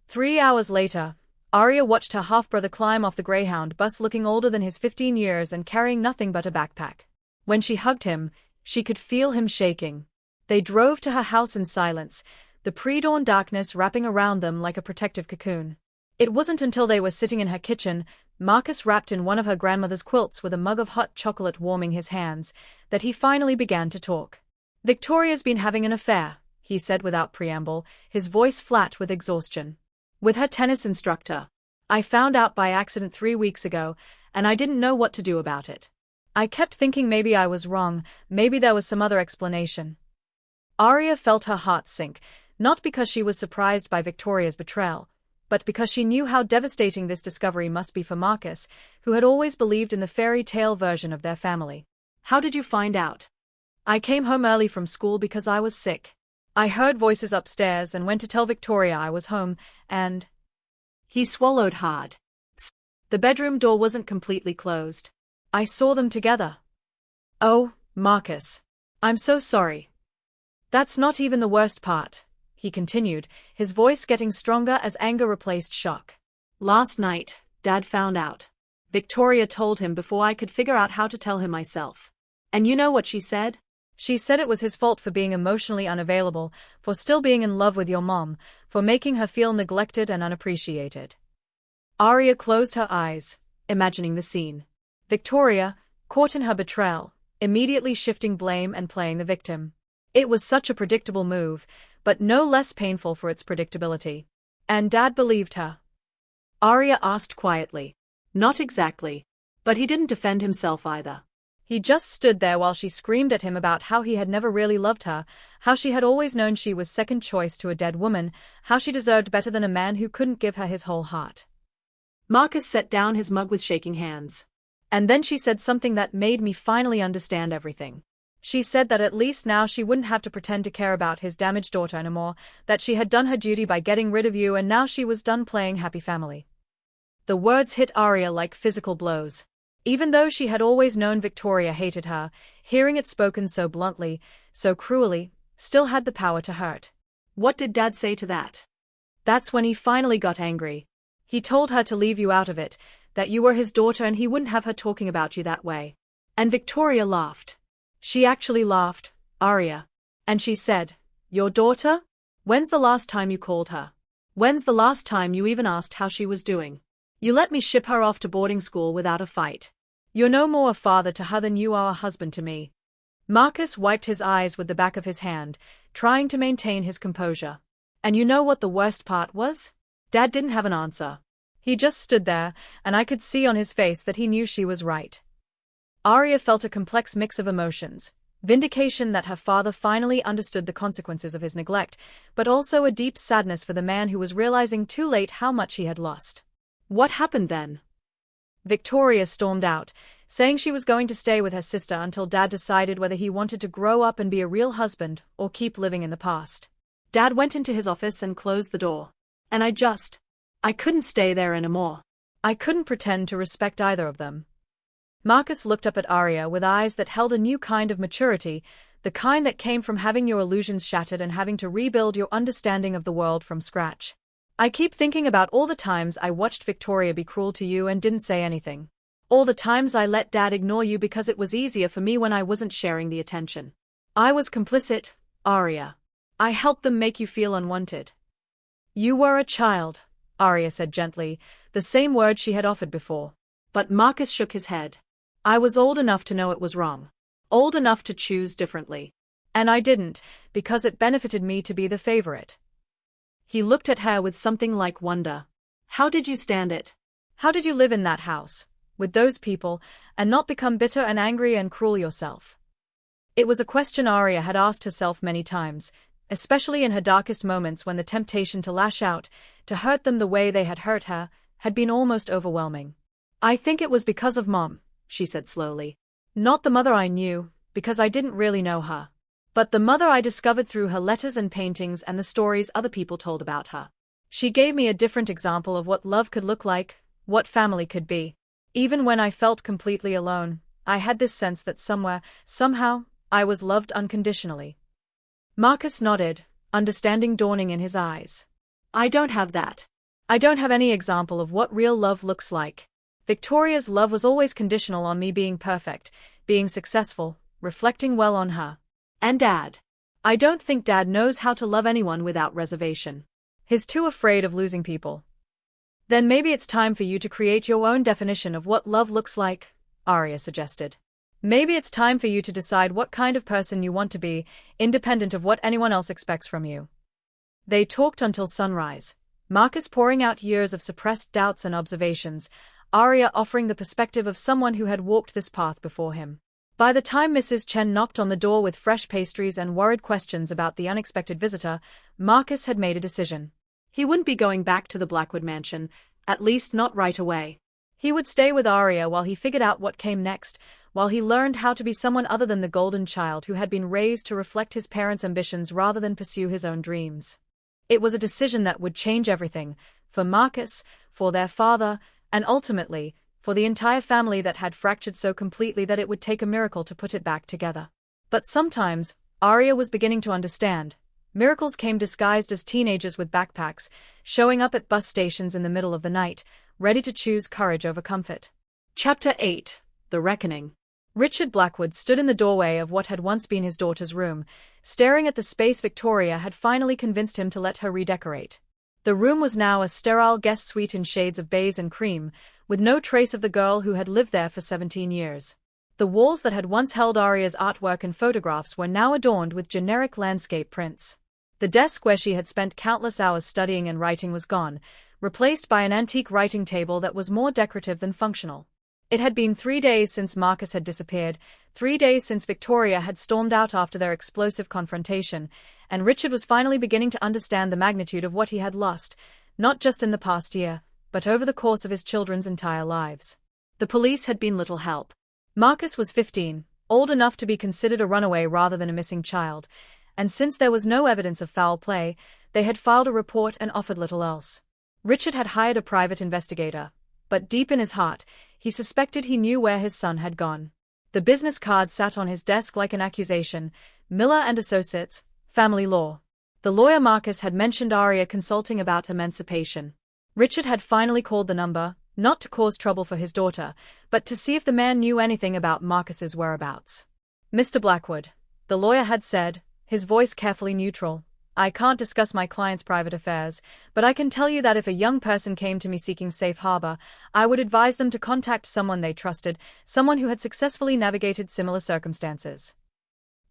3 hours later, Arya watched her half-brother climb off the Greyhound bus looking older than his 15 years and carrying nothing but a backpack. When she hugged him, she could feel him shaking. They drove to her house in silence, the pre-dawn darkness wrapping around them like a protective cocoon. It wasn't until they were sitting in her kitchen, Marcus wrapped in one of her grandmother's quilts with a mug of hot chocolate warming his hands, that he finally began to talk. Victoria's been having an affair, he said without preamble, his voice flat with exhaustion. With her tennis instructor. I found out by accident 3 weeks ago, and I didn't know what to do about it. I kept thinking maybe I was wrong, maybe there was some other explanation. Arya felt her heart sink, not because she was surprised by Victoria's betrayal, but because she knew how devastating this discovery must be for Marcus, who had always believed in the fairy tale version of their family. How did you find out? I came home early from school because I was sick. I heard voices upstairs and went to tell Victoria I was home, and... He swallowed hard. Psst. The bedroom door wasn't completely closed. I saw them together. Oh, Marcus. I'm so sorry. That's not even the worst part, he continued, his voice getting stronger as anger replaced shock. Last night, Dad found out. Victoria told him before I could figure out how to tell him myself. And you know what she said? She said it was his fault for being emotionally unavailable, for still being in love with your mom, for making her feel neglected and unappreciated. Arya closed her eyes, imagining the scene. Victoria, caught in her betrayal, immediately shifting blame and playing the victim. It was such a predictable move, but no less painful for its predictability. And Dad believed her? Arya asked quietly. Not exactly. But he didn't defend himself either. He just stood there while she screamed at him about how he had never really loved her, how she had always known she was second choice to a dead woman, how she deserved better than a man who couldn't give her his whole heart. Marcus set down his mug with shaking hands. And then she said something that made me finally understand everything. She said that at least now she wouldn't have to pretend to care about his damaged daughter anymore, that she had done her duty by getting rid of you and now she was done playing happy family. The words hit Arya like physical blows. Even though she had always known Victoria hated her, hearing it spoken so bluntly, so cruelly, still had the power to hurt. What did Dad say to that? That's when he finally got angry. He told her to leave you out of it, that you were his daughter and he wouldn't have her talking about you that way. And Victoria laughed. She actually laughed, Arya. And she said, your daughter? When's the last time you called her? When's the last time you even asked how she was doing? You let me ship her off to boarding school without a fight. You're no more a father to her than you are a husband to me. Marcus wiped his eyes with the back of his hand, trying to maintain his composure. And you know what the worst part was? Dad didn't have an answer. He just stood there, and I could see on his face that he knew she was right. Arya felt a complex mix of emotions. Vindication that her father finally understood the consequences of his neglect, but also a deep sadness for the man who was realizing too late how much he had lost. What happened then? Victoria stormed out, saying she was going to stay with her sister until Dad decided whether he wanted to grow up and be a real husband or keep living in the past. Dad went into his office and closed the door. And I couldn't stay there anymore. I couldn't pretend to respect either of them. Marcus looked up at Arya with eyes that held a new kind of maturity, the kind that came from having your illusions shattered and having to rebuild your understanding of the world from scratch. I keep thinking about all the times I watched Victoria be cruel to you and didn't say anything. All the times I let Dad ignore you because it was easier for me when I wasn't sharing the attention. I was complicit, Arya. I helped them make you feel unwanted. You were a child, Arya said gently, the same word she had offered before. But Marcus shook his head. I was old enough to know it was wrong. Old enough to choose differently. And I didn't, because it benefited me to be the favorite. He looked at her with something like wonder. How did you stand it? How did you live in that house, with those people, and not become bitter and angry and cruel yourself? It was a question Arya had asked herself many times, especially in her darkest moments when the temptation to lash out, to hurt them the way they had hurt her, had been almost overwhelming. I think it was because of Mom, she said slowly. Not the mother I knew, because I didn't really know her. But the mother I discovered through her letters and paintings and the stories other people told about her. She gave me a different example of what love could look like, what family could be. Even when I felt completely alone, I had this sense that somewhere, somehow, I was loved unconditionally. Marcus nodded, understanding dawning in his eyes. I don't have that. I don't have any example of what real love looks like. Victoria's love was always conditional on me being perfect, being successful, reflecting well on her. And Dad. I don't think Dad knows how to love anyone without reservation. He's too afraid of losing people. Then maybe it's time for you to create your own definition of what love looks like, Arya suggested. Maybe it's time for you to decide what kind of person you want to be, independent of what anyone else expects from you. They talked until sunrise, Marcus pouring out years of suppressed doubts and observations, Arya offering the perspective of someone who had walked this path before him. By the time Mrs. Chen knocked on the door with fresh pastries and worried questions about the unexpected visitor, Marcus had made a decision. He wouldn't be going back to the Blackwood mansion, at least not right away. He would stay with Arya while he figured out what came next, while he learned how to be someone other than the golden child who had been raised to reflect his parents' ambitions rather than pursue his own dreams. It was a decision that would change everything, for Marcus, for their father, and ultimately, for the entire family that had fractured so completely that it would take a miracle to put it back together. But sometimes, Arya was beginning to understand. Miracles came disguised as teenagers with backpacks, showing up at bus stations in the middle of the night, ready to choose courage over comfort. Chapter 8. The Reckoning. Richard Blackwood stood in the doorway of what had once been his daughter's room, staring at the space Victoria had finally convinced him to let her redecorate. The room was now a sterile guest suite in shades of beige and cream, with no trace of the girl who had lived there for 17 years. The walls that had once held Arya's artwork and photographs were now adorned with generic landscape prints. The desk where she had spent countless hours studying and writing was gone, replaced by an antique writing table that was more decorative than functional. It had been 3 days since Marcus had disappeared, 3 days since Victoria had stormed out after their explosive confrontation, and Richard was finally beginning to understand the magnitude of what he had lost, not just in the past year, but over the course of his children's entire lives. The police had been little help. Marcus was 15, old enough to be considered a runaway rather than a missing child, and since there was no evidence of foul play, they had filed a report and offered little else. Richard had hired a private investigator, but deep in his heart, he suspected he knew where his son had gone. The business card sat on his desk like an accusation: Miller and Associates, Family Law. The lawyer Marcus had mentioned Arya consulting about emancipation. Richard had finally called the number, not to cause trouble for his daughter, but to see if the man knew anything about Marcus's whereabouts. Mr. Blackwood, the lawyer had said, his voice carefully neutral, I can't discuss my client's private affairs, but I can tell you that if a young person came to me seeking safe harbor, I would advise them to contact someone they trusted, someone who had successfully navigated similar circumstances.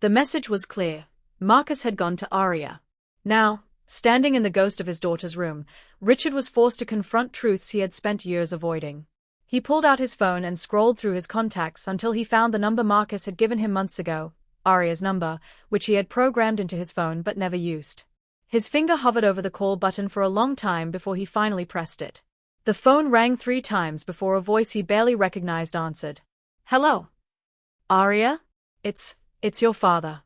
The message was clear. Marcus had gone to Arya. Now, Standing in the ghost of his daughter's room, Richard was forced to confront truths he had spent years avoiding. He pulled out his phone and scrolled through his contacts until he found the number Marcus had given him months ago, Aria's number, which he had programmed into his phone but never used. His finger hovered over the call button for a long time before he finally pressed it. The phone rang 3 times before a voice he barely recognized answered. "Hello? Aria? It's your father."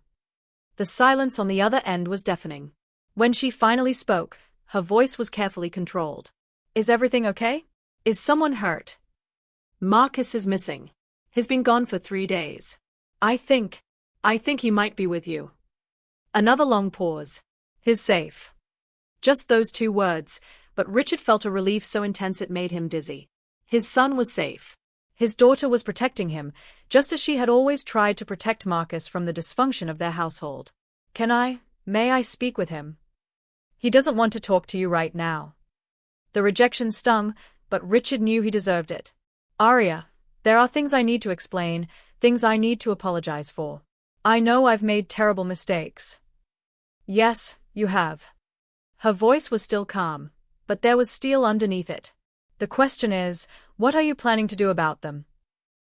The silence on the other end was deafening. When she finally spoke, her voice was carefully controlled. "Is everything okay? Is someone hurt?" "Marcus is missing. He's been gone for 3 days. I think he might be with you." Another long pause. "He's safe." Just those 2 words, but Richard felt a relief so intense it made him dizzy. His son was safe. His daughter was protecting him, just as she had always tried to protect Marcus from the dysfunction of their household. May I speak with him?" "He doesn't want to talk to you right now." The rejection stung, but Richard knew he deserved it. "Aria, there are things I need to explain, things I need to apologize for. I know I've made terrible mistakes." "Yes, you have." Her voice was still calm, but there was steel underneath it. "The question is, what are you planning to do about them?"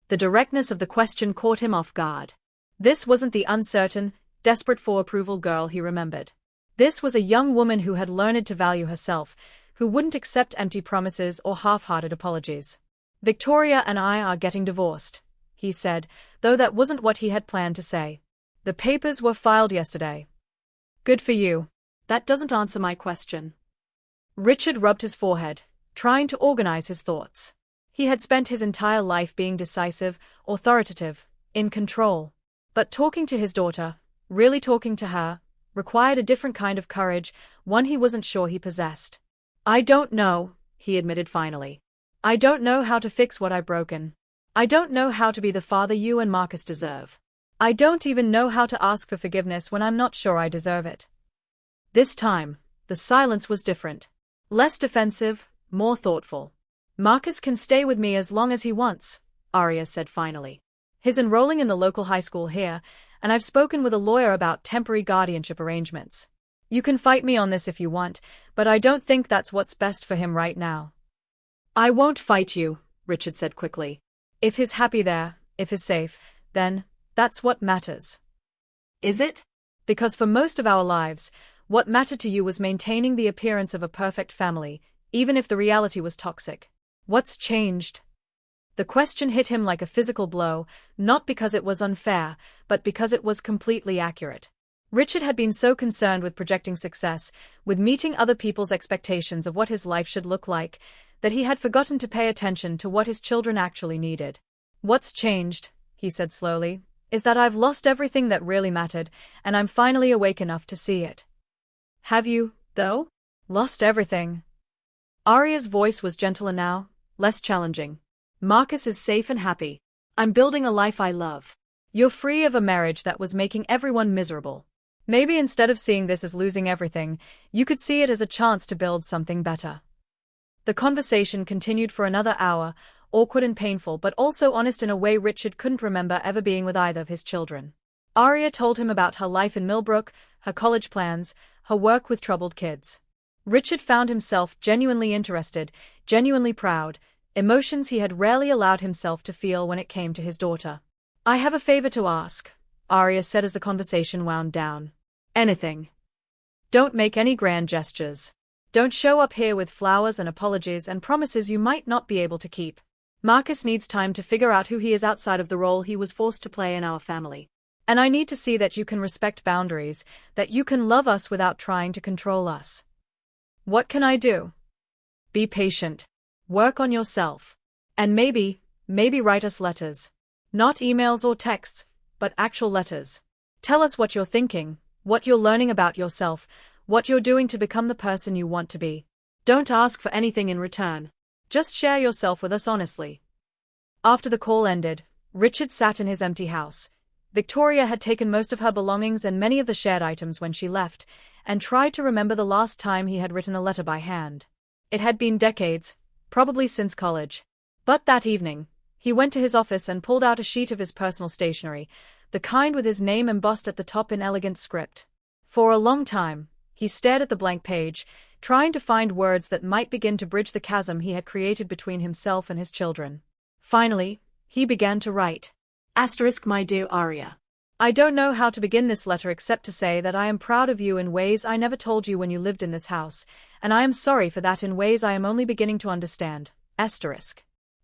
The directness of the question caught him off guard. This wasn't the uncertain, desperate for approval girl he remembered. This was a young woman who had learned to value herself, who wouldn't accept empty promises or half-hearted apologies. "Victoria and I are getting divorced," he said, though that wasn't what he had planned to say. "The papers were filed yesterday." "Good for you. That doesn't answer my question." Richard rubbed his forehead, trying to organize his thoughts. He had spent his entire life being decisive, authoritative, in control. But talking to his daughter, really talking to her, required a different kind of courage, one he wasn't sure he possessed. "I don't know," he admitted finally. "I don't know how to fix what I've broken. I don't know how to be the father you and Marcus deserve. I don't even know how to ask for forgiveness when I'm not sure I deserve it." This time, the silence was different. Less defensive, more thoughtful. "Marcus can stay with me as long as he wants," Aria said finally. "He's enrolling in the local high school here, and I've spoken with a lawyer about temporary guardianship arrangements. You can fight me on this if you want, but I don't think that's what's best for him right now." "I won't fight you," Richard said quickly. "If he's happy there, if he's safe, then that's what matters." "Is it?" "Because for most of our lives, what mattered to you was maintaining the appearance of a perfect family, even if the reality was toxic. What's changed?" The question hit him like a physical blow, not because it was unfair, but because it was completely accurate. Richard had been so concerned with projecting success, with meeting other people's expectations of what his life should look like, that he had forgotten to pay attention to what his children actually needed. "What's changed," he said slowly, "is that I've lost everything that really mattered, and I'm finally awake enough to see it." "Have you, though? Lost everything?" Aria's voice was gentler now, less challenging. "Marcus is safe and happy. I'm building a life I love. You're free of a marriage that was making everyone miserable. Maybe instead of seeing this as losing everything, you could see it as a chance to build something better." The conversation continued for another hour, awkward and painful but also honest in a way Richard couldn't remember ever being with either of his children. Aria told him about her life in Millbrook, her college plans, her work with troubled kids. Richard found himself genuinely interested, genuinely proud, emotions he had rarely allowed himself to feel when it came to his daughter. "I have a favor to ask," Aria said as the conversation wound down. "Anything. Don't make any grand gestures. Don't show up here with flowers and apologies and promises you might not be able to keep. Marcus needs time to figure out who he is outside of the role he was forced to play in our family. And I need to see that you can respect boundaries, that you can love us without trying to control us. What can I do?" "Be patient. Work on yourself. And maybe write us letters. Not emails or texts, but actual letters. Tell us what you're thinking, what you're learning about yourself, what you're doing to become the person you want to be. Don't ask for anything in return. Just share yourself with us honestly." After the call ended, Richard sat in his empty house. Victoria had taken most of her belongings and many of the shared items when she left, and tried to remember the last time he had written a letter by hand. It had been decades, probably since college. But that evening, he went to his office and pulled out a sheet of his personal stationery, the kind with his name embossed at the top in elegant script. For a long time, He stared at the blank page, trying to find words that might begin to bridge the chasm he had created between himself and his children. Finally, he began to write. My dear Arya. I don't know how to begin this letter except to say that I am proud of you in ways I never told you when you lived in this house, and I am sorry for that in ways I am only beginning to understand.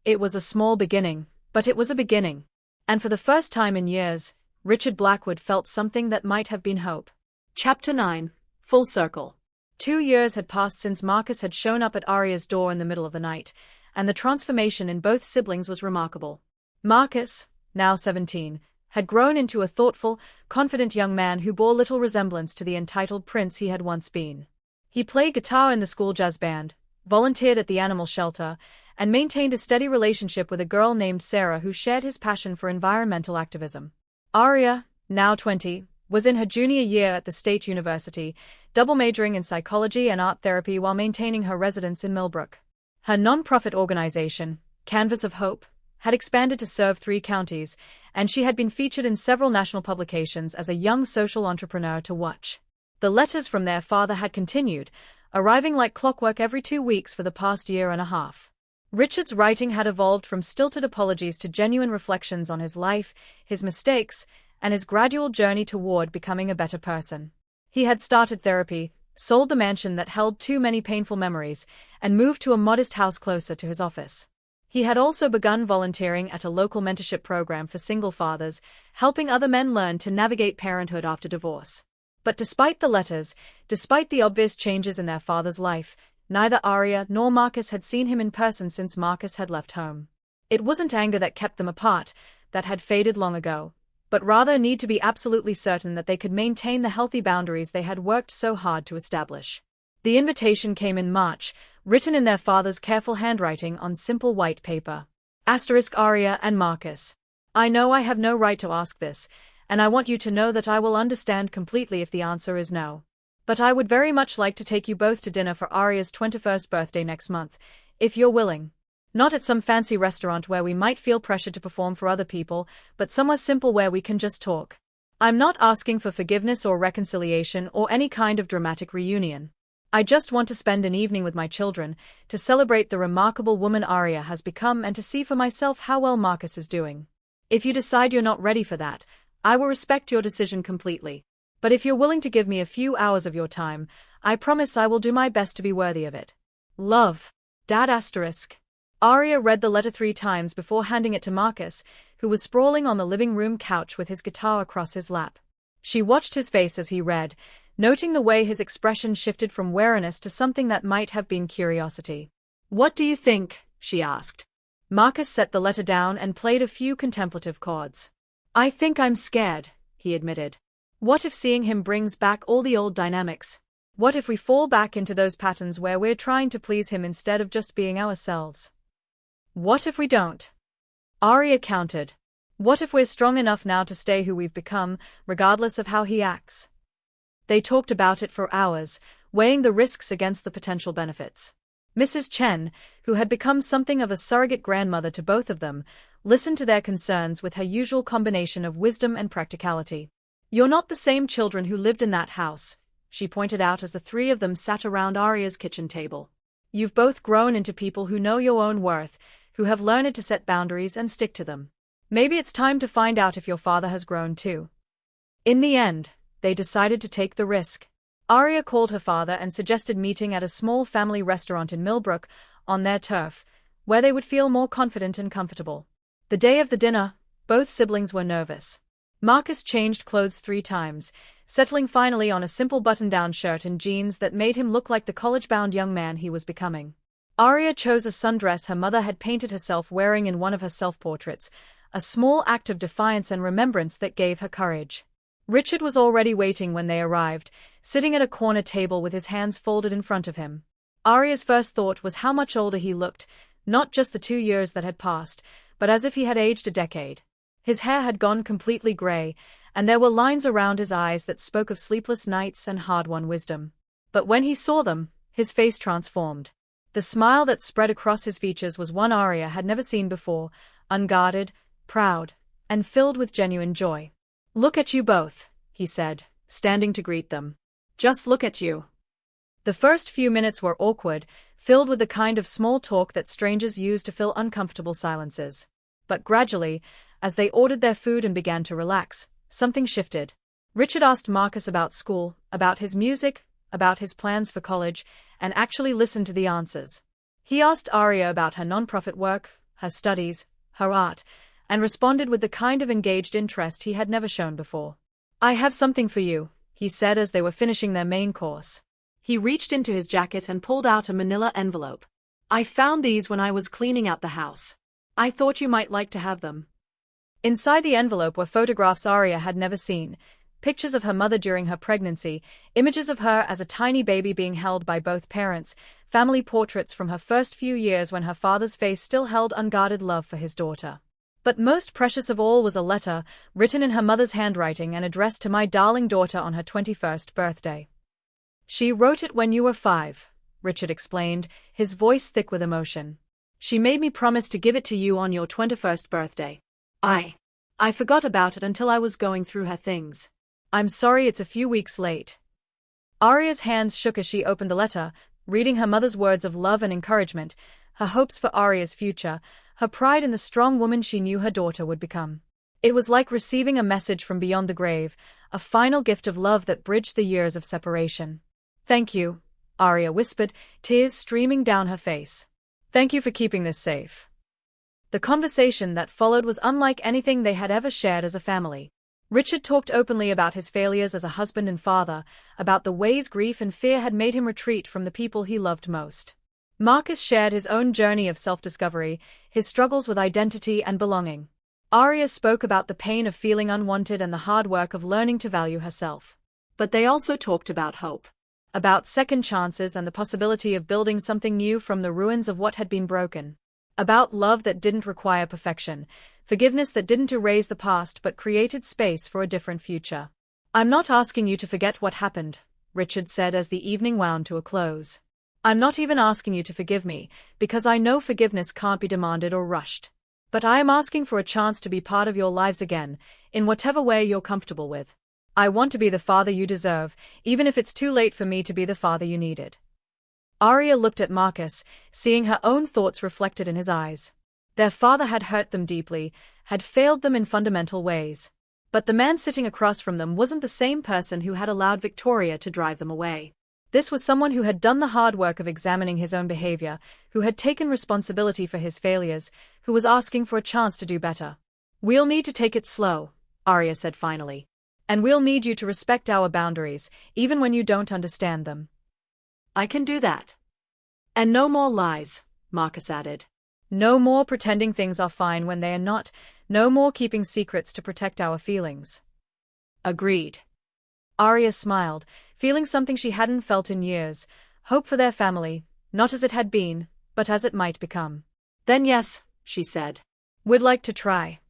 It was a small beginning, but it was a beginning. And for the first time in years, Richard Blackwood felt something that might have been hope. Chapter 9. Full Circle. 2 years had passed since Marcus had shown up at Arya's door in the middle of the night, and the transformation in both siblings was remarkable. Marcus, now 17, had grown into a thoughtful, confident young man who bore little resemblance to the entitled prince he had once been. He played guitar in the school jazz band, volunteered at the animal shelter, and maintained a steady relationship with a girl named Sarah who shared his passion for environmental activism. Arya, now 20, was in her junior year at the State University, double majoring in psychology and art therapy while maintaining her residence in Millbrook. Her non-profit organization, Canvas of Hope, had expanded to serve 3 counties, and she had been featured in several national publications as a young social entrepreneur to watch. The letters from their father had continued, arriving like clockwork every 2 weeks for the past year and a half. Richard's writing had evolved from stilted apologies to genuine reflections on his life, his mistakes, and his gradual journey toward becoming a better person. He had started therapy, sold the mansion that held too many painful memories, and moved to a modest house closer to his office. He had also begun volunteering at a local mentorship program for single fathers, helping other men learn to navigate parenthood after divorce. But despite the letters, despite the obvious changes in their father's life, neither Arya nor Marcus had seen him in person since Marcus had left home. It wasn't anger that kept them apart, that had faded long ago, but rather a need to be absolutely certain that they could maintain the healthy boundaries they had worked so hard to establish. The invitation came in March, written in their father's careful handwriting on simple white paper. Arya and Marcus. I know I have no right to ask this, and I want you to know that I will understand completely if the answer is no. But I would very much like to take you both to dinner for Arya's 21st birthday next month, if you're willing. Not at some fancy restaurant where we might feel pressured to perform for other people, but somewhere simple where we can just talk. I'm not asking for forgiveness or reconciliation or any kind of dramatic reunion. I just want to spend an evening with my children, to celebrate the remarkable woman Arya has become and to see for myself how well Marcus is doing. If you decide you're not ready for that, I will respect your decision completely. But if you're willing to give me a few hours of your time, I promise I will do my best to be worthy of it. Love, Dad. Arya read the letter 3 times before handing it to Marcus, who was sprawling on the living room couch with his guitar across his lap. She watched his face as he read, noting the way his expression shifted from wariness to something that might have been curiosity. What do you think? She asked. Marcus set the letter down and played a few contemplative chords. I think I'm scared, he admitted. What if seeing him brings back all the old dynamics? What if we fall back into those patterns where we're trying to please him instead of just being ourselves? What if we don't? Arya countered. What if we're strong enough now to stay who we've become, regardless of how he acts? They talked about it for hours, weighing the risks against the potential benefits. Mrs. Chen, who had become something of a surrogate grandmother to both of them, listened to their concerns with her usual combination of wisdom and practicality. You're not the same children who lived in that house, she pointed out as the 3 of them sat around Arya's kitchen table. You've both grown into people who know your own worth, who have learned to set boundaries and stick to them. Maybe it's time to find out if your father has grown too. In the end, they decided to take the risk. Arya called her father and suggested meeting at a small family restaurant in Millbrook, on their turf, where they would feel more confident and comfortable. The day of the dinner, both siblings were nervous. Marcus changed clothes 3 times, settling finally on a simple button-down shirt and jeans that made him look like the college-bound young man he was becoming. Arya chose a sundress her mother had painted herself wearing in one of her self-portraits, a small act of defiance and remembrance that gave her courage. Richard was already waiting when they arrived, sitting at a corner table with his hands folded in front of him. Arya's first thought was how much older he looked, not just the 2 years that had passed, but as if he had aged a decade. His hair had gone completely gray, and there were lines around his eyes that spoke of sleepless nights and hard-won wisdom. But when he saw them, his face transformed. The smile that spread across his features was one Arya had never seen before, unguarded, proud, and filled with genuine joy. Look at you both, he said, standing to greet them. Just look at you. The first few minutes were awkward, filled with the kind of small talk that strangers use to fill uncomfortable silences. But gradually, as they ordered their food and began to relax, something shifted. Richard asked Marcus about school, about his music, about his plans for college, and actually listened to the answers. He asked Arya about her nonprofit work, her studies, her art, and responded with the kind of engaged interest he had never shown before. "I have something for you," he said as they were finishing their main course. He reached into his jacket and pulled out a manila envelope. "I found these when I was cleaning out the house. I thought you might like to have them." Inside the envelope were photographs Arya had never seen, pictures of her mother during her pregnancy, images of her as a tiny baby being held by both parents, family portraits from her first few years when her father's face still held unguarded love for his daughter. But most precious of all was a letter, written in her mother's handwriting and addressed to my darling daughter on her 21st birthday. "She wrote it when you were 5, Richard explained, his voice thick with emotion. "She made me promise to give it to you on your 21st birthday. I forgot about it until I was going through her things. I'm sorry it's a few weeks late." Arya's hands shook as she opened the letter, reading her mother's words of love and encouragement, her hopes for Arya's future, her pride in the strong woman she knew her daughter would become. It was like receiving a message from beyond the grave, a final gift of love that bridged the years of separation. "Thank you," Arya whispered, tears streaming down her face. "Thank you for keeping this safe." The conversation that followed was unlike anything they had ever shared as a family. Richard talked openly about his failures as a husband and father, about the ways grief and fear had made him retreat from the people he loved most. Marcus shared his own journey of self-discovery, his struggles with identity and belonging. Arya spoke about the pain of feeling unwanted and the hard work of learning to value herself. But they also talked about hope, about second chances and the possibility of building something new from the ruins of what had been broken. About love that didn't require perfection, forgiveness that didn't erase the past but created space for a different future. "I'm not asking you to forget what happened," Richard said as the evening wound to a close. "I'm not even asking you to forgive me, because I know forgiveness can't be demanded or rushed. But I am asking for a chance to be part of your lives again, in whatever way you're comfortable with. I want to be the father you deserve, even if it's too late for me to be the father you needed." Arya looked at Marcus, seeing her own thoughts reflected in his eyes. Their father had hurt them deeply, had failed them in fundamental ways. But the man sitting across from them wasn't the same person who had allowed Victoria to drive them away. This was someone who had done the hard work of examining his own behavior, who had taken responsibility for his failures, who was asking for a chance to do better. "We'll need to take it slow," Arya said finally. "And we'll need you to respect our boundaries, even when you don't understand them." "I can do that." "And no more lies," Marcus added. "No more pretending things are fine when they are not, no more keeping secrets to protect our feelings." "Agreed." Arya smiled, feeling something she hadn't felt in years, hope for their family, not as it had been, but as it might become. "Then yes," she said. "We'd like to try."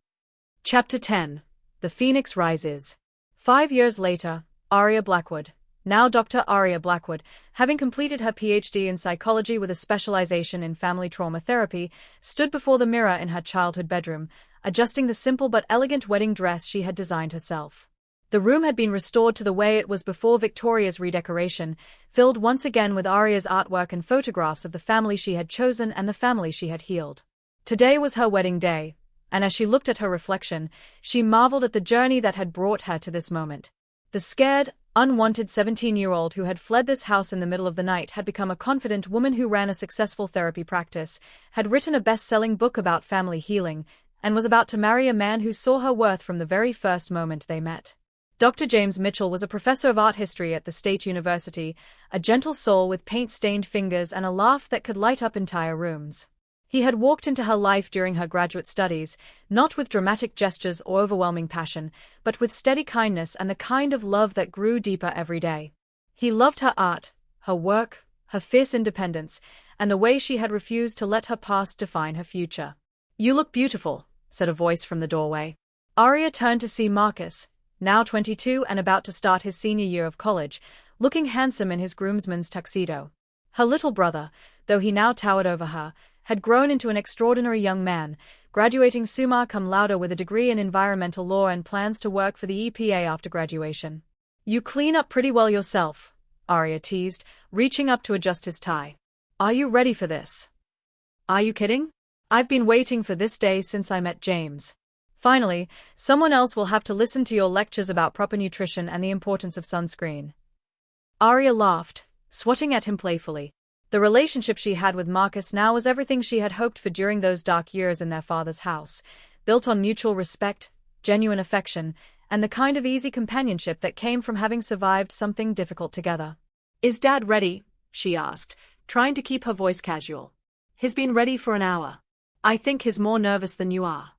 Chapter 10. The Phoenix Rises. 5 years later, Arya Blackwood, now Dr. Arya Blackwood, having completed her PhD in psychology with a specialization in family trauma therapy, stood before the mirror in her childhood bedroom, adjusting the simple but elegant wedding dress she had designed herself. The room had been restored to the way it was before Victoria's redecoration, filled once again with Arya's artwork and photographs of the family she had chosen and the family she had healed. Today was her wedding day, and as she looked at her reflection, she marveled at the journey that had brought her to this moment. The scared, unwanted 17-year-old who had fled this house in the middle of the night had become a confident woman who ran a successful therapy practice, had written a best-selling book about family healing, and was about to marry a man who saw her worth from the very first moment they met. Dr. James Mitchell was a professor of art history at the State University, a gentle soul with paint-stained fingers and a laugh that could light up entire rooms. He had walked into her life during her graduate studies, not with dramatic gestures or overwhelming passion, but with steady kindness and the kind of love that grew deeper every day. He loved her art, her work, her fierce independence, and the way she had refused to let her past define her future. "You look beautiful," said a voice from the doorway. Arya turned to see Marcus, now 22 and about to start his senior year of college, looking handsome in his groomsman's tuxedo. Her little brother, though he now towered over her, had grown into an extraordinary young man, graduating summa cum laude with a degree in environmental law and plans to work for the EPA after graduation. "You clean up pretty well yourself," Arya teased, reaching up to adjust his tie. Are you ready for this? Are you kidding? I've been waiting for this day since I met James. Finally, someone else will have to listen to your lectures about proper nutrition and the importance of sunscreen. Arya laughed, swatting at him playfully. The relationship she had with Marcus now was everything she had hoped for during those dark years in their father's house, built on mutual respect, genuine affection, and the kind of easy companionship that came from having survived something difficult together. Is Dad ready? She asked, trying to keep her voice casual. He's been ready for an hour. I think he's more nervous than you are.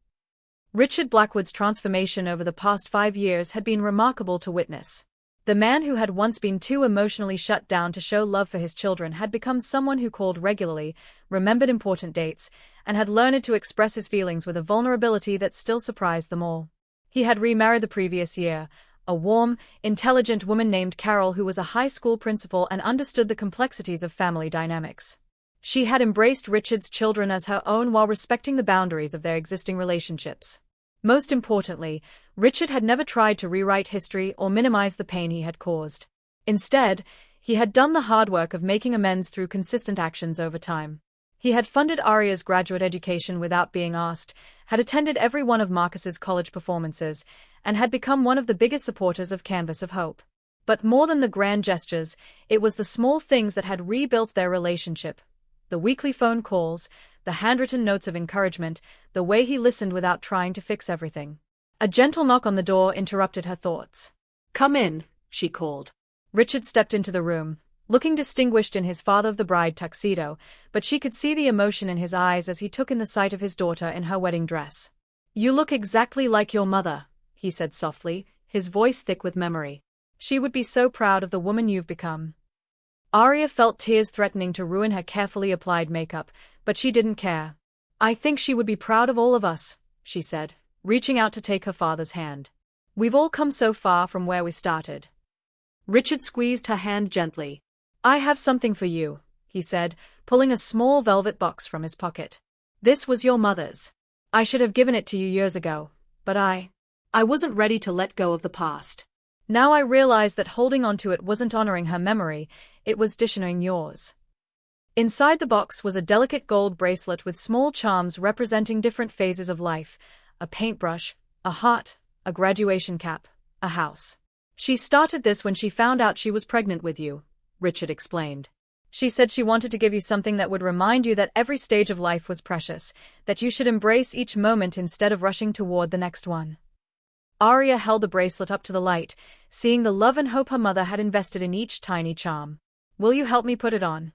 Richard Blackwood's transformation over the past 5 years had been remarkable to witness. The man who had once been too emotionally shut down to show love for his children had become someone who called regularly, remembered important dates, and had learned to express his feelings with a vulnerability that still surprised them all. He had remarried the previous year, a warm, intelligent woman named Carol who was a high school principal and understood the complexities of family dynamics. She had embraced Richard's children as her own while respecting the boundaries of their existing relationships. Most importantly, Richard had never tried to rewrite history or minimize the pain he had caused. Instead, he had done the hard work of making amends through consistent actions over time. He had funded Arya's graduate education without being asked, had attended every one of Marcus's college performances, and had become one of the biggest supporters of Canvas of Hope. But more than the grand gestures, it was the small things that had rebuilt their relationship. The weekly phone calls, the handwritten notes of encouragement, the way he listened without trying to fix everything. A gentle knock on the door interrupted her thoughts. Come in, she called. Richard stepped into the room, looking distinguished in his father-of-the-bride tuxedo, but she could see the emotion in his eyes as he took in the sight of his daughter in her wedding dress. You look exactly like your mother, he said softly, his voice thick with memory. She would be so proud of the woman you've become. Arya felt tears threatening to ruin her carefully applied makeup, but she didn't care. I think she would be proud of all of us, she said, reaching out to take her father's hand. We've all come so far from where we started. Richard squeezed her hand gently. I have something for you, he said, pulling a small velvet box from his pocket. This was your mother's. I should have given it to you years ago, but I wasn't ready to let go of the past. Now I realized that holding onto it wasn't honoring her memory, it was dishonoring yours. Inside the box was a delicate gold bracelet with small charms representing different phases of life, a paintbrush, a heart, a graduation cap, a house. She started this when she found out she was pregnant with you, Richard explained. She said she wanted to give you something that would remind you that every stage of life was precious, that you should embrace each moment instead of rushing toward the next one. Arya held the bracelet up to the light, seeing the love and hope her mother had invested in each tiny charm. Will you help me put it on?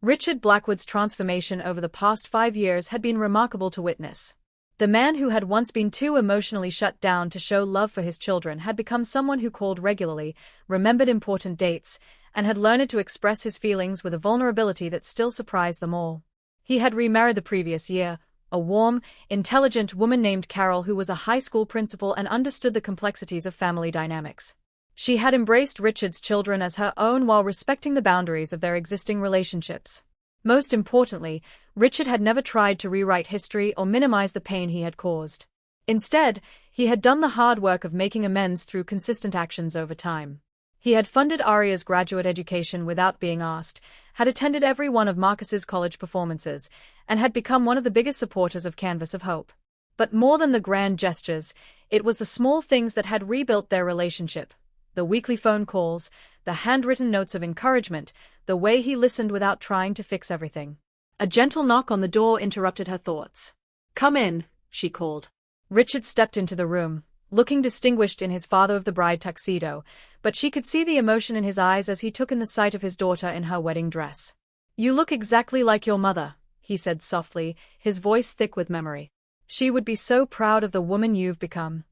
Richard Blackwood's transformation over the past 5 years had been remarkable to witness. The man who had once been too emotionally shut down to show love for his children had become someone who called regularly, remembered important dates, and had learned to express his feelings with a vulnerability that still surprised them all. He had remarried the previous year, a warm, intelligent woman named Carol who was a high school principal and understood the complexities of family dynamics. She had embraced Richard's children as her own while respecting the boundaries of their existing relationships. Most importantly, Richard had never tried to rewrite history or minimize the pain he had caused. Instead, he had done the hard work of making amends through consistent actions over time. He had funded Arya's graduate education without being asked, had attended every one of Marcus's college performances, and had become one of the biggest supporters of Canvas of Hope. But more than the grand gestures, it was the small things that had rebuilt their relationship. The weekly phone calls, the handwritten notes of encouragement, the way he listened without trying to fix everything. A gentle knock on the door interrupted her thoughts. Come in, she called. Richard stepped into the room, looking distinguished in his father-of-the-bride tuxedo, but she could see the emotion in his eyes as he took in the sight of his daughter in her wedding dress. You look exactly like your mother, he said softly, his voice thick with memory. She would be so proud of the woman you've become.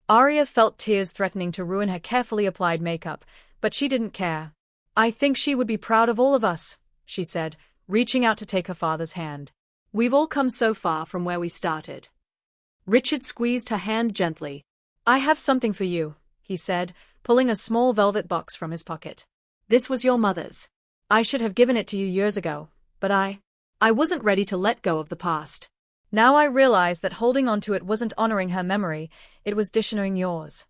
Arya felt tears threatening to ruin her carefully applied makeup, but she didn't care. I think she would be proud of all of us, she said, reaching out to take her father's hand. We've all come so far from where we started. Richard squeezed her hand gently. I have something for you, he said, pulling a small velvet box from his pocket. This was your mother's. I should have given it to you years ago, but I wasn't ready to let go of the past. Now I realized that holding onto it wasn't honoring her memory, it was dishonoring yours.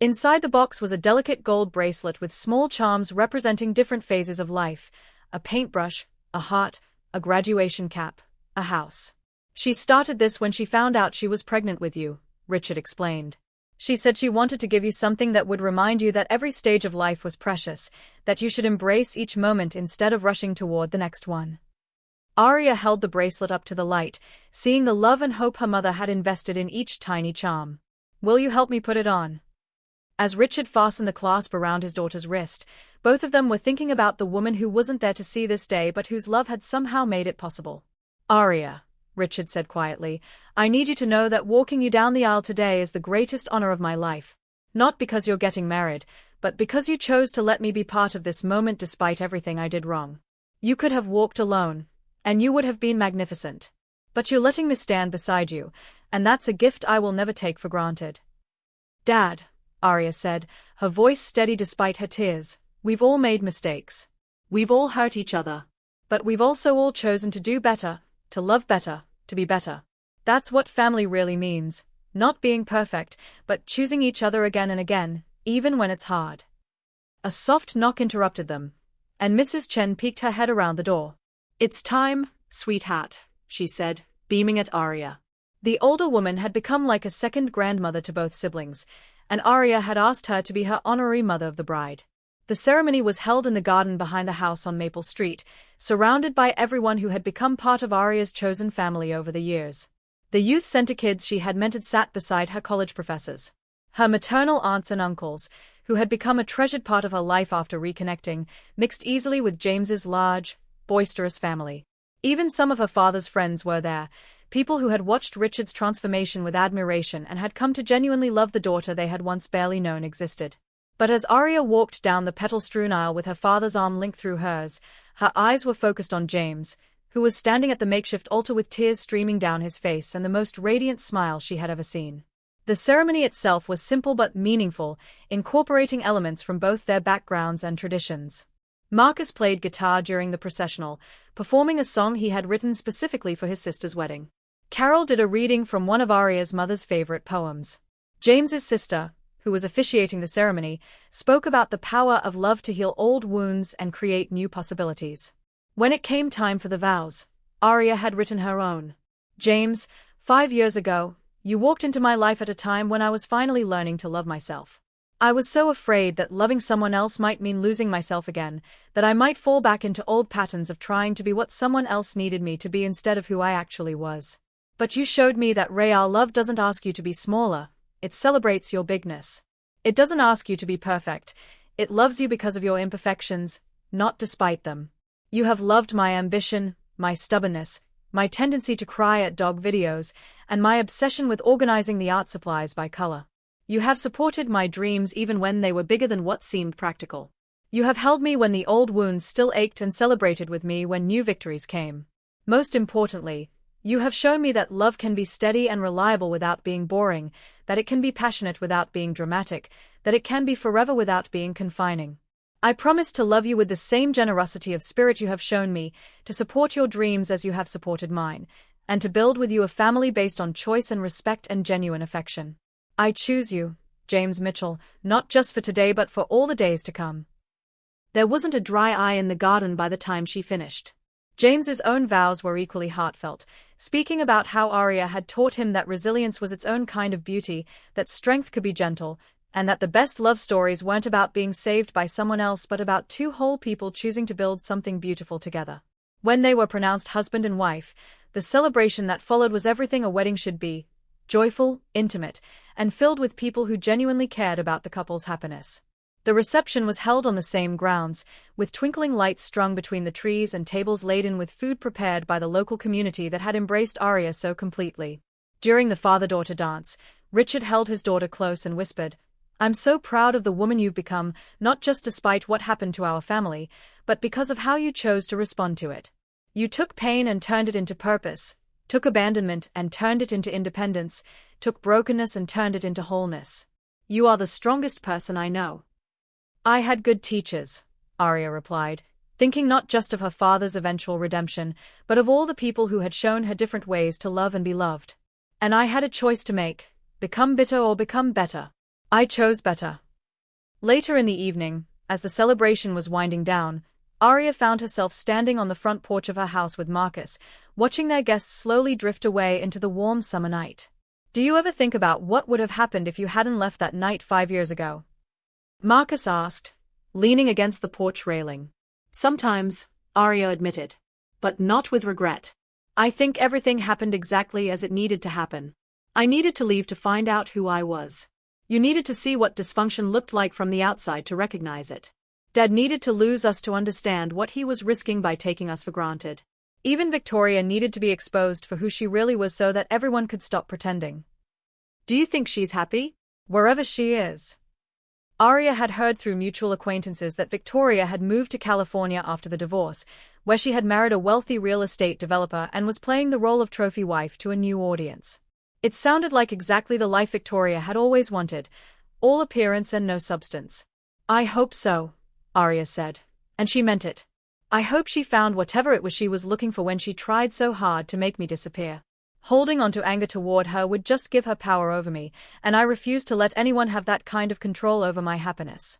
Inside the box was a delicate gold bracelet with small charms representing different phases of life: a paintbrush, a heart, a graduation cap, a house. She started this when she found out she was pregnant with you, Richard explained. She said she wanted to give you something that would remind you that every stage of life was precious, that you should embrace each moment instead of rushing toward the next one. Arya held the bracelet up to the light, seeing the love and hope her mother had invested in each tiny charm. Will you help me put it on? As Richard fastened the clasp around his daughter's wrist, both of them were thinking about the woman who wasn't there to see this day but whose love had somehow made it possible. Arya, Richard said quietly, I need you to know that walking you down the aisle today is the greatest honor of my life. Not because you're getting married, but because you chose to let me be part of this moment despite everything I did wrong. You could have walked alone, and you would have been magnificent. But you're letting me stand beside you, and that's a gift I will never take for granted. Dad, Arya said, her voice steady despite her tears, we've all made mistakes. We've all hurt each other. But we've also all chosen to do better, to love better, to be better. That's what family really means, not being perfect, but choosing each other again and again, even when it's hard. A soft knock interrupted them, and Mrs. Chen peeked her head around the door. It's time, sweetheart, she said, beaming at Arya. The older woman had become like a second grandmother to both siblings, and Arya had asked her to be her honorary mother of the bride. The ceremony was held in the garden behind the house on Maple Street, surrounded by everyone who had become part of Arya's chosen family over the years. The youth center kids she had mentored sat beside her college professors. Her maternal aunts and uncles, who had become a treasured part of her life after reconnecting, mixed easily with James's large, boisterous family. Even some of her father's friends were there, people who had watched Richard's transformation with admiration and had come to genuinely love the daughter they had once barely known existed. But as Arya walked down the petal-strewn aisle with her father's arm linked through hers, her eyes were focused on James, who was standing at the makeshift altar with tears streaming down his face and the most radiant smile she had ever seen. The ceremony itself was simple but meaningful, incorporating elements from both their backgrounds and traditions. Marcus played guitar during the processional, performing a song he had written specifically for his sister's wedding. Carol did a reading from one of Arya's mother's favorite poems. James's sister, who was officiating the ceremony, spoke about the power of love to heal old wounds and create new possibilities. When it came time for the vows, Arya had written her own. James, 5 years ago, you walked into my life at a time when I was finally learning to love myself. I was so afraid that loving someone else might mean losing myself again, that I might fall back into old patterns of trying to be what someone else needed me to be instead of who I actually was. But you showed me that real love doesn't ask you to be smaller, it celebrates your bigness. It doesn't ask you to be perfect, it loves you because of your imperfections, not despite them. You have loved my ambition, my stubbornness, my tendency to cry at dog videos, and my obsession with organizing the art supplies by color. You have supported my dreams even when they were bigger than what seemed practical. You have held me when the old wounds still ached and celebrated with me when new victories came. Most importantly, you have shown me that love can be steady and reliable without being boring, that it can be passionate without being dramatic, that it can be forever without being confining. I promise to love you with the same generosity of spirit you have shown me, to support your dreams as you have supported mine, and to build with you a family based on choice and respect and genuine affection. I choose you, James Mitchell, not just for today but for all the days to come. There wasn't a dry eye in the garden by the time she finished. James's own vows were equally heartfelt, speaking about how Arya had taught him that resilience was its own kind of beauty, that strength could be gentle, and that the best love stories weren't about being saved by someone else but about two whole people choosing to build something beautiful together. When they were pronounced husband and wife, the celebration that followed was everything a wedding should be: joyful, intimate, and filled with people who genuinely cared about the couple's happiness. The reception was held on the same grounds, with twinkling lights strung between the trees and tables laden with food prepared by the local community that had embraced Arya so completely. During the father-daughter dance, Richard held his daughter close and whispered, "I'm so proud of the woman you've become, not just despite what happened to our family, but because of how you chose to respond to it. You took pain and turned it into purpose, took abandonment and turned it into independence, took brokenness and turned it into wholeness. You are the strongest person I know." "I had good teachers," Arya replied, thinking not just of her father's eventual redemption, but of all the people who had shown her different ways to love and be loved. "And I had a choice to make: become bitter or become better. I chose better. Later in the evening, as the celebration was winding down, Arya found herself standing on the front porch of her house with Marcus, watching their guests slowly drift away into the warm summer night. Do you ever think about what would have happened if you hadn't left that night 5 years ago? Marcus asked, leaning against the porch railing. Sometimes, Arya admitted. But not with regret. I think everything happened exactly as it needed to happen. I needed to leave to find out who I was. You needed to see what dysfunction looked like from the outside to recognize it. Dad needed to lose us to understand what he was risking by taking us for granted. Even Victoria needed to be exposed for who she really was so that everyone could stop pretending. Do you think she's happy? Wherever she is. Arya had heard through mutual acquaintances that Victoria had moved to California after the divorce, where she had married a wealthy real estate developer and was playing the role of trophy wife to a new audience. It sounded like exactly the life Victoria had always wanted, all appearance and no substance. I hope so, Arya said, and she meant it. I hope she found whatever it was she was looking for when she tried so hard to make me disappear. Holding on to anger toward her would just give her power over me, and I refused to let anyone have that kind of control over my happiness.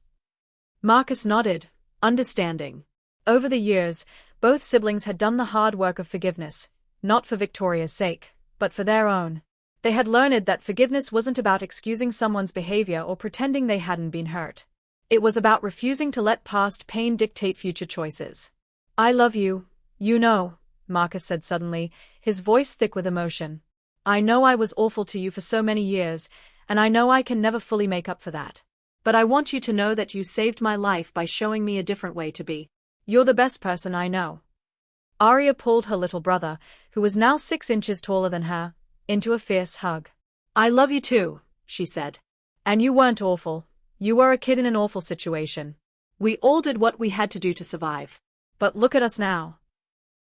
Marcus nodded, understanding. Over the years, both siblings had done the hard work of forgiveness, not for Victoria's sake, but for their own. They had learned that forgiveness wasn't about excusing someone's behavior or pretending they hadn't been hurt. It was about refusing to let past pain dictate future choices. I love you, you know, Marcus said suddenly, his voice thick with emotion. I know I was awful to you for so many years, and I know I can never fully make up for that. But I want you to know that you saved my life by showing me a different way to be. You're the best person I know. Arya pulled her little brother, who was now 6 inches taller than her, into a fierce hug. I love you too, she said. And you weren't awful. You were a kid in an awful situation. We all did what we had to do to survive. But look at us now.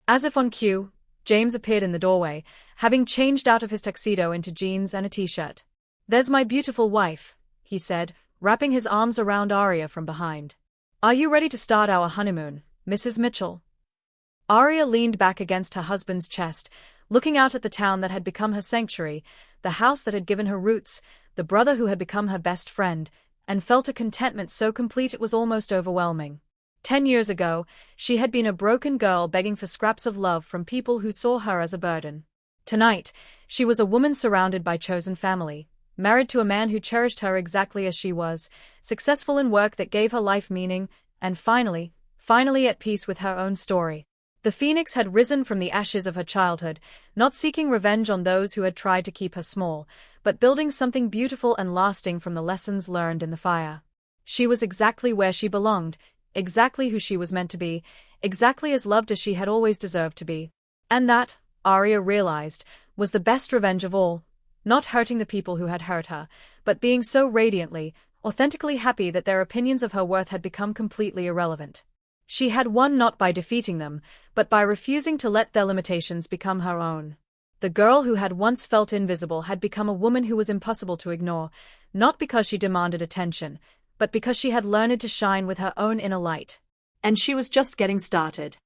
As if on cue, James appeared in the doorway, having changed out of his tuxedo into jeans and a t-shirt. There's my beautiful wife, he said, wrapping his arms around Arya from behind. Are you ready to start our honeymoon, Mrs. Mitchell? Arya leaned back against her husband's chest, looking out at the town that had become her sanctuary, the house that had given her roots, the brother who had become her best friend, and felt a contentment so complete it was almost overwhelming. 10 years ago, she had been a broken girl begging for scraps of love from people who saw her as a burden. Tonight, she was a woman surrounded by chosen family, married to a man who cherished her exactly as she was, successful in work that gave her life meaning, and finally at peace with her own story. The phoenix had risen from the ashes of her childhood, not seeking revenge on those who had tried to keep her small, but building something beautiful and lasting from the lessons learned in the fire. She was exactly where she belonged, exactly who she was meant to be, exactly as loved as she had always deserved to be. And that, Arya realized, was the best revenge of all, not hurting the people who had hurt her, but being so radiantly, authentically happy that their opinions of her worth had become completely irrelevant. She had won not by defeating them, but by refusing to let their limitations become her own. The girl who had once felt invisible had become a woman who was impossible to ignore, not because she demanded attention, but because she had learned to shine with her own inner light. And she was just getting started.